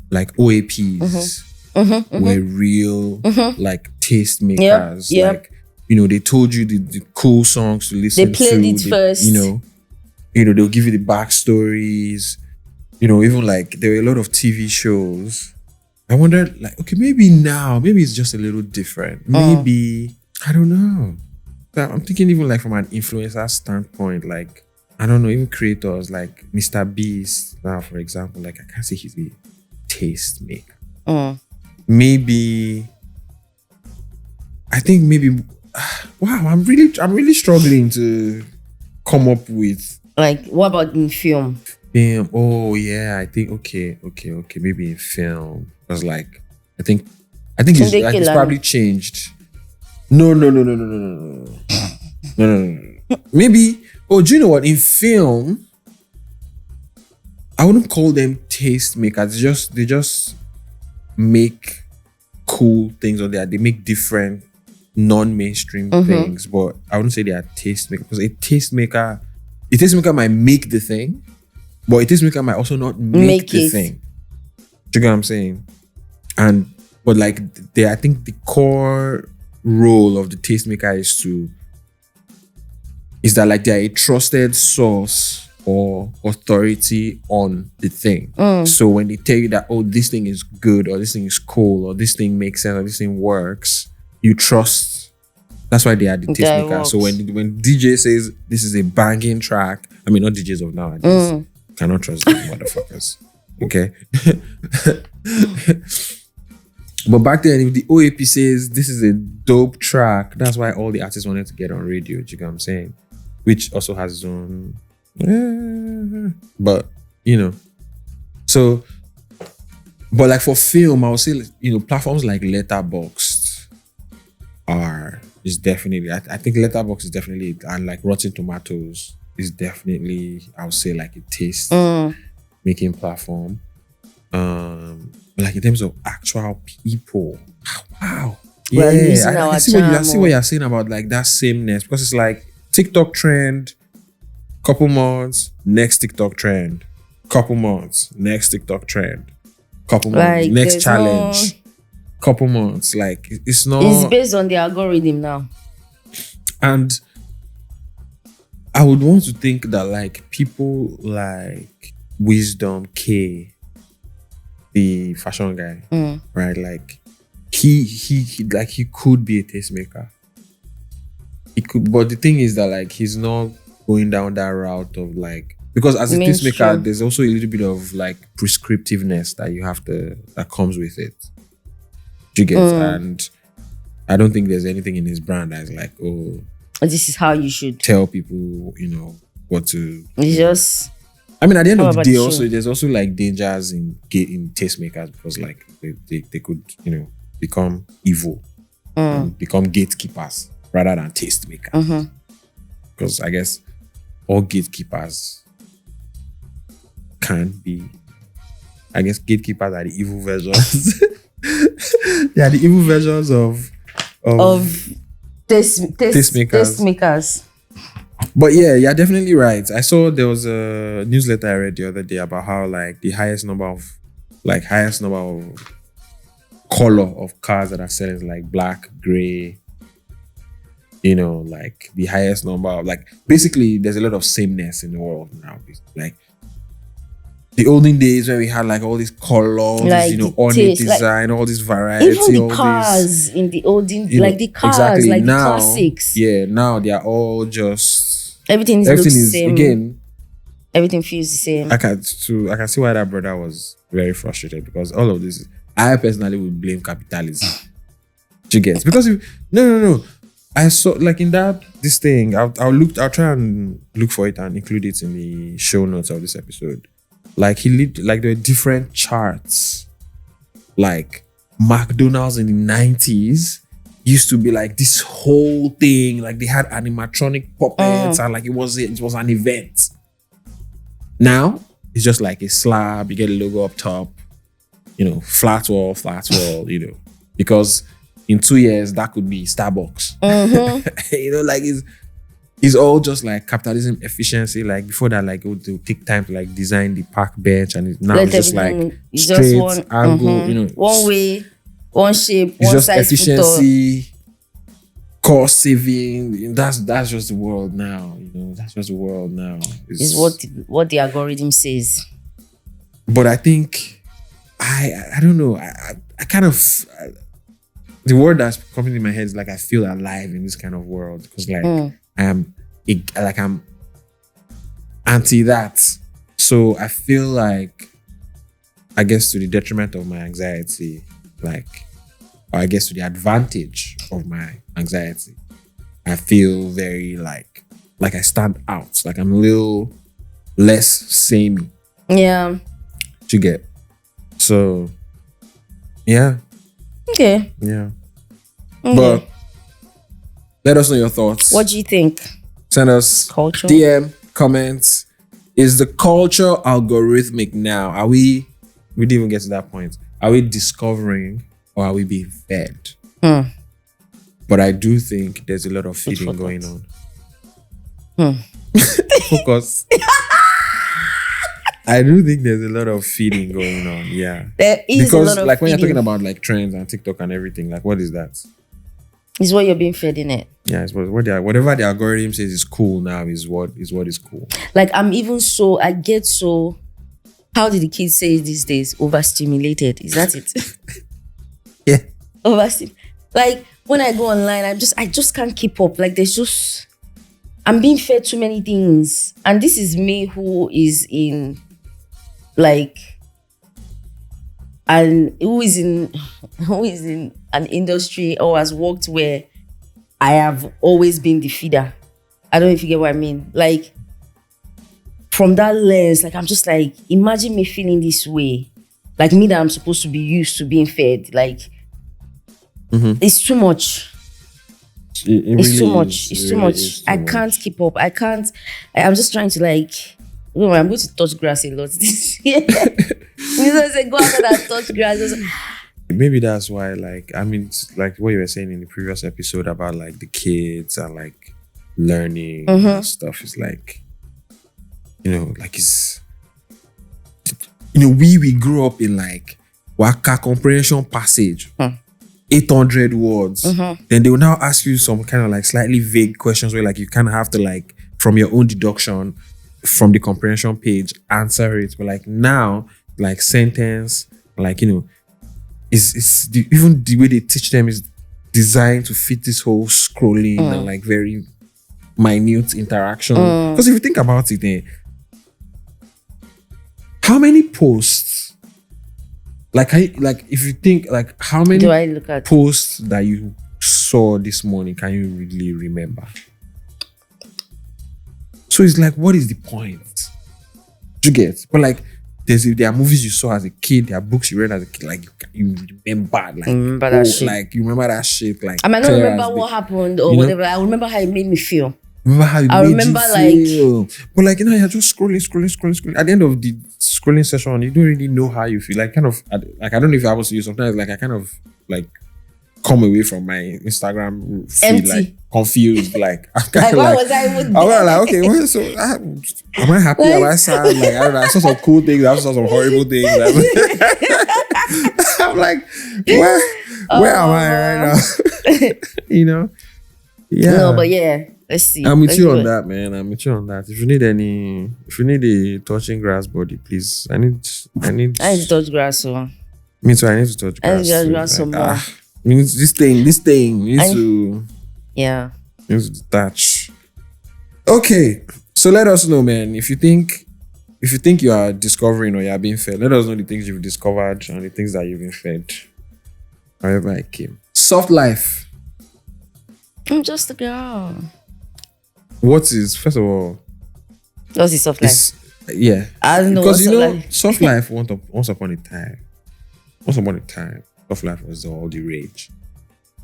like OAPs were real like taste makers. Yep. Like, they told you the cool songs to listen to. They played it first. They'll give you the backstories. Even like there were a lot of TV shows. I wondered like, okay, maybe it's just a little different. Maybe, I don't know. I'm thinking even like from an influencer standpoint, like, I don't know, even creators like Mr. Beast now, for example, like I can't say he's a taste maker. Maybe, I think maybe, wow, I'm really struggling to come up with. Like, what about in film? Film, oh yeah, I think, okay, maybe in film. Because like, I think it's probably changed. No. Maybe, do you know what? In film, I wouldn't call them taste makers. They just make cool things on there. They make different non-mainstream things, but I wouldn't say they are taste makers, because a taste maker might make the thing, but a taste maker might also not make the thing. Do you get what I'm saying? But like I think the core role of the tastemaker is that like they're a trusted source or authority on the thing. So when they tell you that, oh, this thing is good, or this thing is cool, or this thing makes sense, or this thing works, you trust. That's why they are the tastemaker. So when DJ says this is a banging track, I mean, not DJs of nowadays, cannot trust them motherfuckers. Okay. But back then, if the OAP says this is a dope track, that's why all the artists wanted to get on radio. Do you get what I'm saying? Which also has its own, but you know. So, but like for film, I would say, you know, platforms like Letterboxd is definitely. I think Letterboxd is definitely, and like Rotten Tomatoes is definitely, I would say, like a taste making platform. Like in terms of actual people, wow. Yeah, I see what you're saying about like that sameness, because it's like TikTok trend, couple months, next TikTok trend, couple months, next TikTok trend, couple months, next challenge, couple months. Like it's not. It's based on the algorithm now. And I would want to think that like people like Wisdom K, the fashion guy, right? Like he could be a tastemaker. He could, but the thing is that like he's not going down that route of like, because as a tastemaker, there's also a little bit of like prescriptiveness that comes with it. Do you get? And I don't think there's anything in his brand that's like, oh, this is how you should tell people, you know, what to. It's just. I mean, at the end of the day, also there's also like dangers in tastemakers, because like they could, you know, become evil, and become gatekeepers rather than tastemakers. Because I guess all gatekeepers can be. I guess gatekeepers are the evil versions. They are the evil versions of tastemakers. But yeah, you're definitely right. I saw there was a newsletter I read the other day about how like the highest number of color of cars that are selling is like black, gray. You know, like the highest number of like, basically there's a lot of sameness in the world now. Like the olden days when we had like all these colors, like you know, ornate design, like, all this variety, even the cars in the olden, like the cars, exactly. Like now, the classics. Yeah, now they are all just everything is the same. Again, everything feels the same. I can see why that brother was very frustrated, because all of this, I personally would blame capitalism. Do you get? Because no. I saw like in this thing. I'll try and look for it and include it in the show notes of this episode. Like there were different charts. Like McDonald's in the 90s used to be like this whole thing. Like they had animatronic puppets and like it was an event. Now it's just like a slab. You get a logo up top. You know, flat wall. You know, because in 2 years that could be Starbucks. You know, like it's all just like capitalism efficiency. Like before that, like it would take time to like design the park bench, and now it's just like straight just angle. You know, one way, one shape, it's one just size efficiency, cost saving. That's just the world now. You know, that's just the world now. It's what the algorithm says. But I think I don't know. I kind of. The word that's coming in my head is like I feel alive in this kind of world, because like I'm anti that. So I feel like, I guess to the detriment of my anxiety, like, or I guess to the advantage of my anxiety, I feel very like I stand out. Like I'm a little less samey. Yeah. To get. So yeah. Okay. Yeah. But let us know your thoughts. What do you think? Send us Culture. DM, comments, Is the culture algorithmic now? Are we didn't even get to that point. Are we discovering or are we being fed? But I do think there's a lot of feeding going on. Focus. I do think there's a lot of feeding going on. Yeah. There is a lot of like when feeding. you're talking about like trends and TikTok and everything, like what is that? It's what you're being fed in it. Yeah, it's whatever the algorithm says is cool now is what is cool. Like I get so, how did the kids say it these days? Overstimulated. Is that it? Yeah. Like when I go online, I just can't keep up. Like I'm being fed too many things. And this is me who is in who is in an industry or has worked where I have always been the feeder. I don't know if you get what I mean. Like from that lens, like I'm just like, imagine me feeling this way. Like me that I'm supposed to be used to being fed. Like it's too much. It's too much. It's too much. I can't keep up. I'm just trying to I'm going to touch grass a lot this year. I say go out and touch grass. Maybe that's why, it's like what you were saying in the previous episode about like the kids and like learning and stuff is like, it's, we grew up in like Waka comprehension passage, 800 words. Then they will now ask you some kind of like slightly vague questions where like you kind of have to like from your own deduction from the comprehension page answer it. But like now, like sentence, like is even the way they teach them is designed to fit this whole scrolling and like very minute interaction. Because if you think about it, how many posts? If you think like how many do I look at posts that you saw this morning can you really remember? So it's like, what is the point? Do you get? But like, there are movies you saw as a kid, there are books you read as a kid, like you remember, that shit. Like you remember that shit. Like I might not remember what happened or whatever. I remember how it made me feel. Remember how it made you feel. But like you're just scrolling. At the end of the scrolling session, you don't really know how you feel. Like kind of like I don't know if it happens to you sometimes. Like I kind of like come away from my Instagram feed empty, like confused. Like I'm kind of was I even there? like okay, well, so am I happy? Am I sad? Like I don't know. I saw some cool things. I saw some horrible things. I'm like, where am I right now? Yeah. No, but yeah. Let's see. I'm with you on that, man. I'm with you on that. If you need a touching grass body, please. I need to touch grass, so. Me too. I need to touch grass. I need to touch grass some more. This thing needs to. Yeah. Needs to detach. Okay, so let us know, man. If you think you are discovering or you are being fed, let us know the things you've discovered and the things that you've been fed. However it came. Soft life. I'm just a girl. First of all, what's the soft life? Yeah. I don't know. Because soft life once upon a time, soft life was all the rage.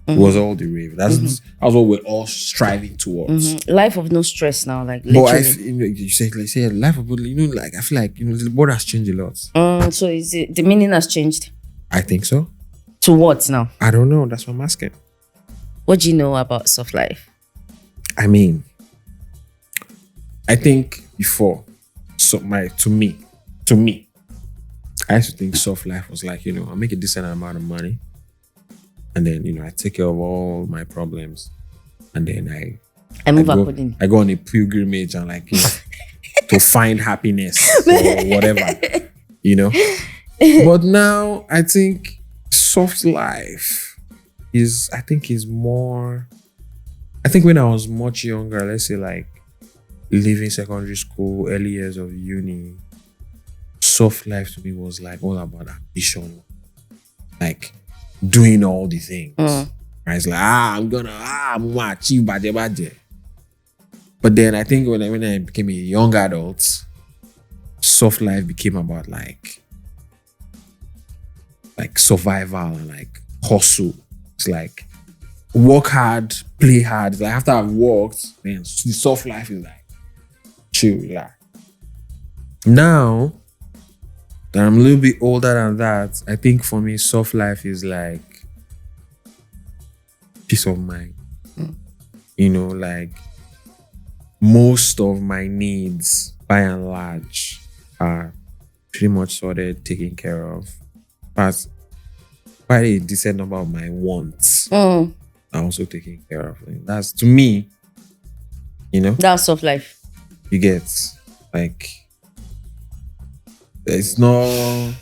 It was all the rage. That's what we're all striving towards. Life of no stress now, like literally. But you say life of I feel like the world has changed a lot. So is it the meaning has changed? I think so. To what now? I don't know. That's what I'm asking. What do you know about soft life? I mean, I think before, to me, I used to think soft life was like, I make a decent amount of money and then, I take care of all my problems and then I go on a pilgrimage and like, to find happiness or whatever, But now I think soft life is more, I think when I was much younger, let's say like leaving secondary school, early years of uni, soft life to me was like all about ambition, like doing all the things. Right? It's like, I'm gonna achieve bad. But then I think when I became a young adult, soft life became about like survival and like hustle. It's like work hard, play hard. It's like after I've worked, then the soft life is like chill, relax. Now that I'm a little bit older than that, I think for me, soft life is like peace of mind. You know, like most of my needs, by and large, are pretty much sorted, taken care of. But quite a decent number of my wants are also taken care of. That's, to me, you know, that's soft life. You get, like, it's not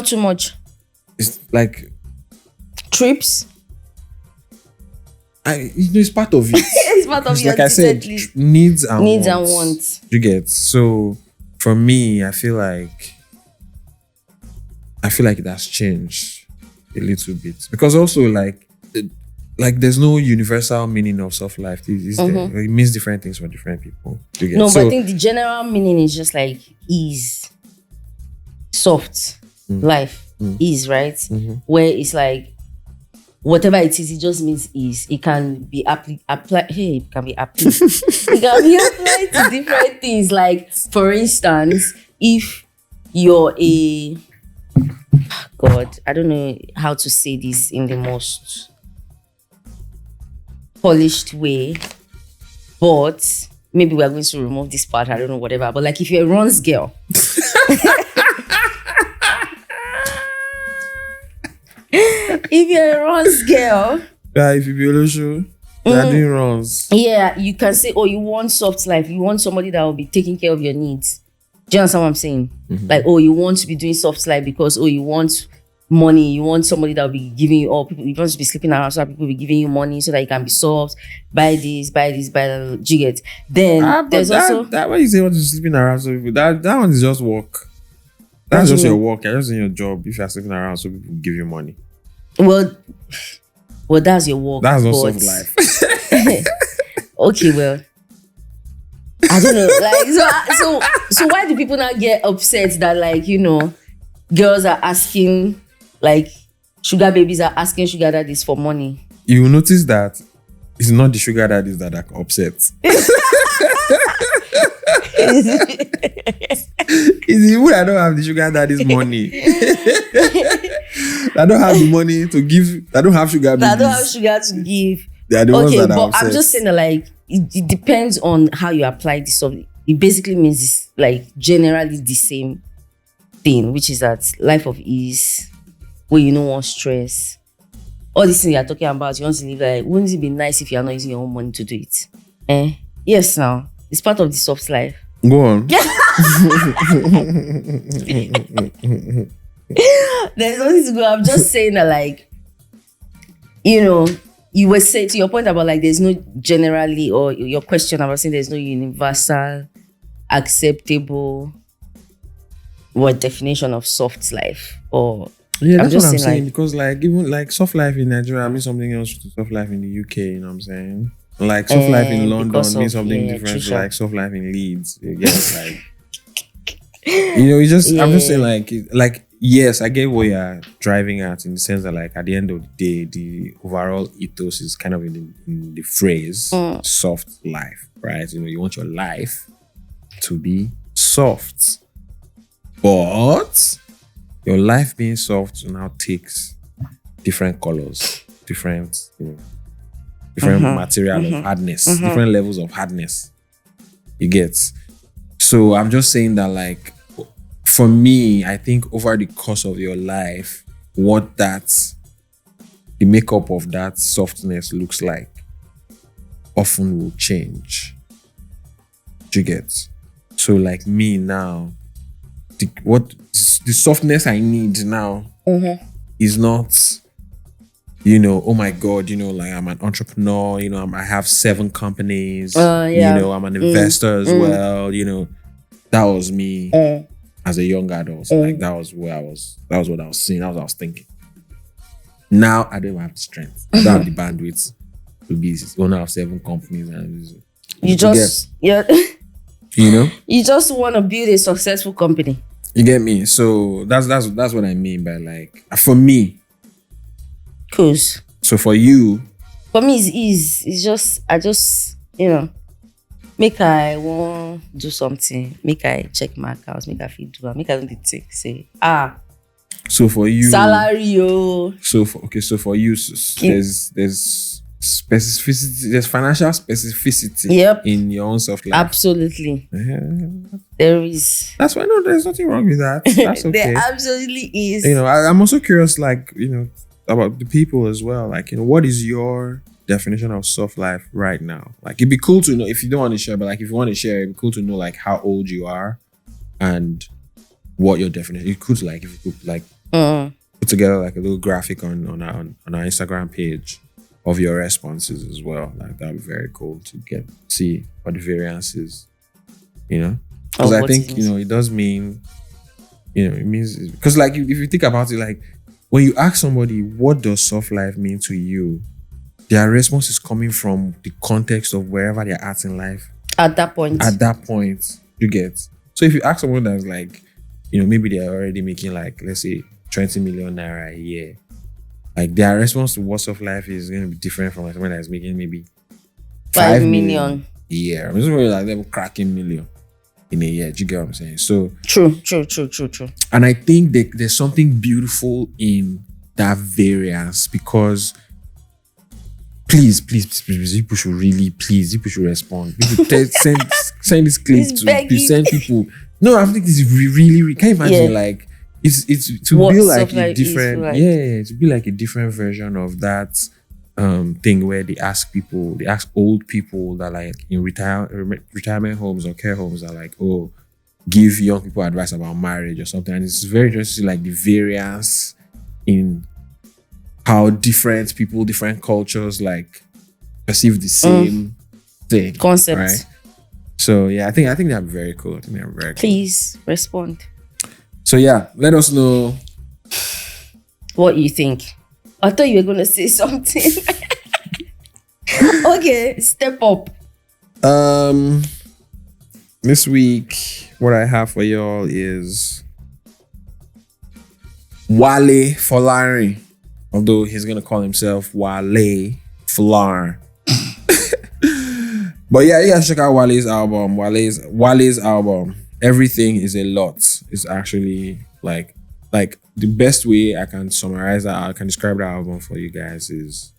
too much. It's like trips. It's part of it. It's part of it. Like I said, needs and wants. You get. So for me, I feel like it has changed a little bit, because also like there's no universal meaning of soft life. It means different things for different people. You get. No, but I think the general meaning is just like ease, soft life, ease, right? Where it's like, whatever it is, it just means ease. It can be applied. Hey, it can be applied. It can be applied to different things. Like, for instance, if you're God, I don't know how to say this in the most polished way, but maybe we're going to remove this part. I don't know, whatever. But like, if you're a runs girl. If you're a runs girl, if you be Olosho, you're doing runs. Yeah, you can say, oh, you want soft life. You want somebody that will be taking care of your needs. Do you understand what I'm saying? Like, oh, you want to be doing soft life because, oh, you want money. You want somebody that will be giving you, you want to be sleeping around so that people will be giving you money so that you can be soft. Buy this, buy that. Do you get? Then there's also that when you say you want to be sleeping around so people, that one is just work. That's just your work. You're just in your job. If you're sleeping around so people give you money. Well, that's your work. That's not soft life. Okay, well, I don't know. Like, so why do people now get upset that, like, you know, girls are asking, like, sugar babies are asking sugar daddies for money? You will notice that it's not the sugar daddies that are upset. It's the people that don't have the sugar daddy's money. That don't have the money to give. That don't have sugar babies. That don't have sugar to give. They are the ones that are upset. I'm just saying that, like, it depends on how you apply this stuff. It basically means it's like generally the same thing, which is that life of ease, where you don't want stress. All these things you're talking about, you want to live like, wouldn't it be nice if you're not using your own money to do it? Yes, now. It's part of the soft life. Go on. There's nothing to go. I'm just saying that, like, you know, you were saying to your point about, like, there's no generally, or your question about saying there's no universal, acceptable definition of soft life. Or yeah, that's what I'm saying. Like, because like even like soft life in Nigeria means something else to soft life in the UK. You know what I'm saying? Like soft life in London means something different to like soft life in Leeds. You get like, you know, I'm just saying like yes, I get what you're driving at, in the sense that, like, at the end of the day, the overall ethos is kind of in the phrase soft life, right? You know, you want your life to be soft, but your life being soft now takes different colors, different material of hardness, different levels of hardness. You get? So I'm just saying that, like, for me, I think over the course of your life, what the makeup of that softness looks like often will change. Do you get? So like me now, the softness I need now is not, you know, oh my God, you know, like I'm an entrepreneur, you know, I have 7 companies, you know, I'm an investor as well, you know. That was me as a young adult. Like that was what I was seeing, that was what I was thinking. Now I don't have the strength, I don't have the bandwidth to be owner of 7 companies, and you know, you just want to build a successful company. You get me? So that's what I mean by, like, for me. Cause so for you, for me it's just, you know, Make I want do something. Make I check my accounts. Make I feel do. Make I don't take say So for you, salary yo. So for you, there's specificity. There's financial specificity. In your own soft life. Absolutely. There is. That's why there's nothing wrong with that. That's okay. There absolutely is. I'm also curious, like about the people as well. Like what is your definition of soft life right now? Like it'd be cool to know if you don't want to share, but like if you want to share, it'd be cool to know like how old you are and what your definition. It's cool to like if you could like put together like a little graphic on our Instagram page of your responses as well. Like that'd be very cool to see what the variance is. Because I think it does mean it means because like if you think about it, like when you ask somebody what does soft life mean to you, their response is coming from the context of wherever they're at in life. At that point, you get. So if you ask someone that's like, maybe they're already making like, let's say 20 million naira a year, like their response to what soft life is going to be different from like someone that's making maybe 5 million a year. I'm just like them cracking million in a year. Do you get what I'm saying? So true. And I think that there's something beautiful in that variance because please, people should respond. People send this clip to send people. No, I think this is really can't imagine like it's to be like a different to be like a different version of that thing where they ask old people that like in retirement homes or care homes are like, give young people advice about marriage or something. And it's very interesting like the variance in how different people, different cultures like perceive the same thing. Concept. Right? So yeah, I think that'd be very cool. Please respond. So yeah, let us know what you think. I thought you were gonna say something. Okay, step up. This week, what I have for y'all is Wale Folari. Although he's gonna call himself Wale Flar. But yeah, you guys check out Wale's album. Wale's album. Everything is a lot. It's actually like the best way I can summarize that, I can describe the album for you guys is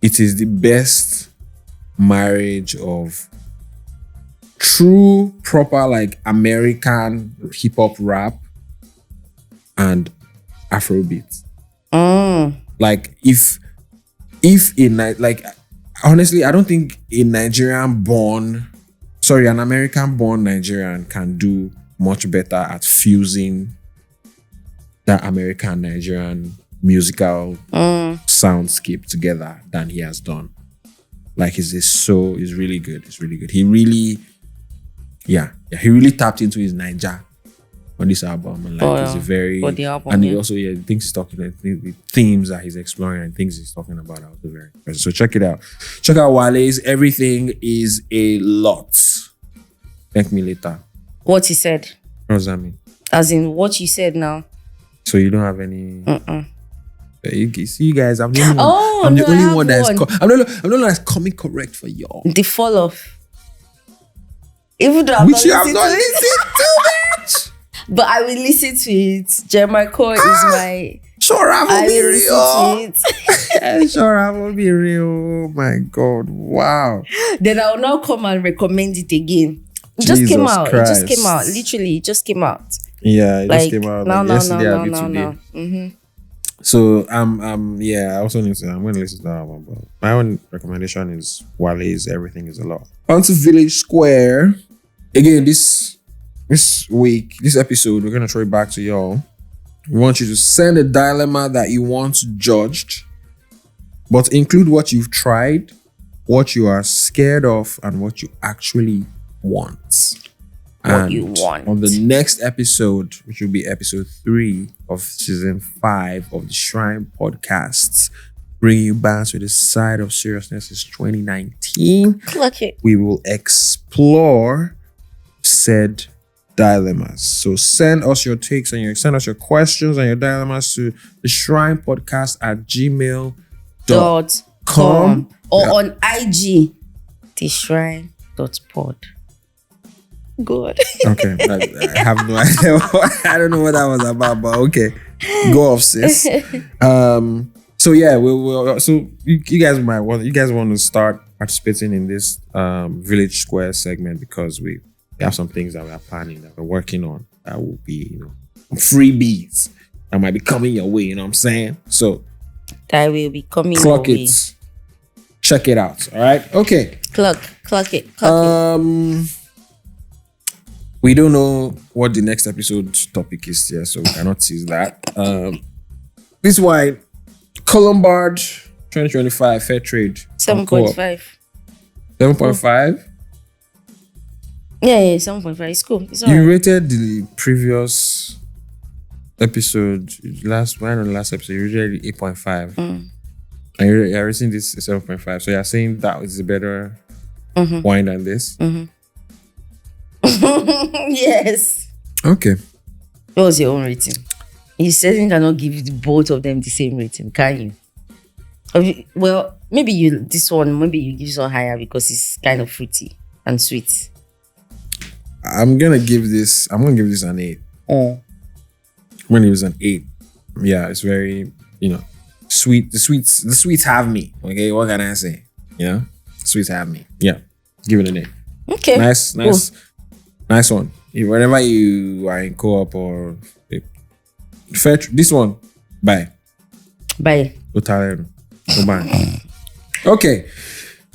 it is the best marriage of true, proper like American hip hop rap and Afrobeat. Like if in like honestly, I don't think an American-born Nigerian can do much better at fusing that American-Nigerian musical soundscape together than he has done. Like he's really good. It's really good. He really tapped into his Naija on this album, and like it's a very he also things he's talking about, the themes that he's exploring and things he's talking about are also very impressive. So check it out. Check out Wale's Everything is a Lot. Thank me later. What he said. What does that mean? As in what you said now. So you don't have any. You see, you guys. I'm the only one. I'm the only one that's. I'm the only one that's coming correct for y'all. The fall off. Even though which you have not listened to, bitch. But I will listen to it. Jemima is my. Sure, I will be real. Sure, I will be real. Oh my God! Wow. Then I will now come and recommend it again. It just came out. It just came out. Literally, it just came out. Yeah, it just came out. No. So I also need to. I'm going to listen to that album. But my own recommendation is Wale's Everything is a Lot. On to Village Square. Again, this week, this episode, we're going to throw it back to y'all. We want you to send a dilemma that you want judged, but include what you've tried, what you are scared of, and what you actually want. On the next episode, which will be episode 3 of season 5 of the Shrine Podcasts, bring you back to the side of seriousness is 2019. Clutch it. We will explore said dilemmas. So send us your takes and send us your questions and your dilemmas to the Shrine Podcast at gmail.com or on IG, the Shrine shrine.pod. God. Okay. I have no idea. I don't know what that was about, but okay. Go off, sis. So yeah, we'll so you guys want to start participating in this Village Square segment, because we have some things that we are planning, that we're working on, that will be, freebies that might be coming your way, you know what I'm saying? So that will be coming clock your it. way. Check it out. All right. Okay. Clock it. We don't know what the next episode topic is here, so we cannot tease that. This wine, Colombard 2025 Fairtrade. 7.5. 7.5? Yeah, 7.5. It's cool. It's You alright. rated the previous episode, last episode, you rated 8.5. And you're rating this 7.5. So you're saying that is a better wine than this? Yes. Okay. What was your own rating? You said you cannot give both of them the same rating, can you? Well, maybe you give this one higher because it's kind of fruity and sweet. I'm gonna give this an 8. Oh. I'm gonna give this an 8. Yeah, it's very, sweet. The sweets have me. Okay, what can I say? Sweets have me. Yeah. Give it an 8. Okay. Nice. Cool. Nice one. If whenever you are in co-op or this one, bye. Okay.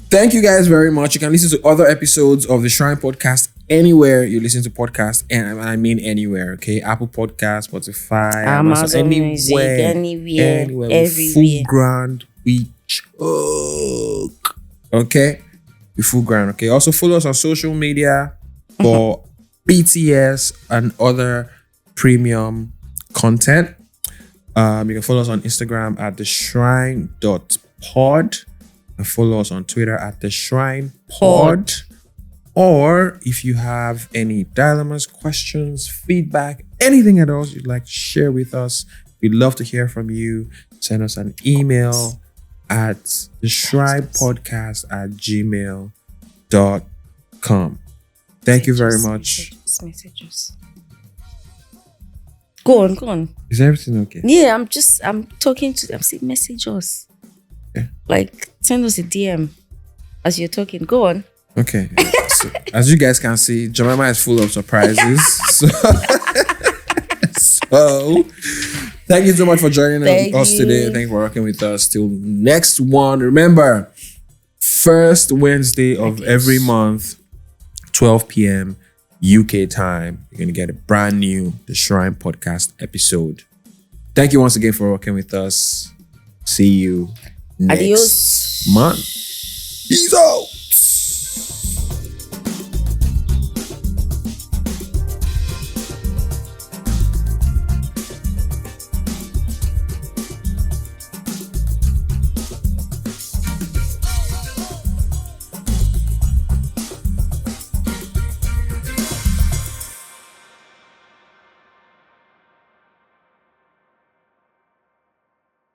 Thank you guys very much. You can listen to other episodes of the Shrine Podcast anywhere you listen to podcasts, and I mean anywhere. Okay, Apple Podcasts, Spotify, Amazon Music, anywhere, everywhere. Full ground, we choke. Okay, we full ground. Okay. Also follow us on social media for BTS and other premium content. You can follow us on Instagram at theshrine.pod, and follow us on Twitter at theshrinepod. Or if you have any dilemmas, questions, feedback, anything at all you'd like to share with us, we'd love to hear from you. Send us an email at theshrinepodcast@gmail.com. Thank you very much. Messages. Go on. Is everything okay? Yeah, I'm talking to them. Say message us. Yeah. Like, send us a DM as you're talking. Go on. Okay. So, as you guys can see, Jemima is full of surprises. So thank you so much for joining us today. Thank you for working with us. Till next one. Remember, first Wednesday of every month, 12 p.m. UK time, you're going to get a brand new The Shrine Podcast episode. Thank you once again for working with us. See you next month. Peace out.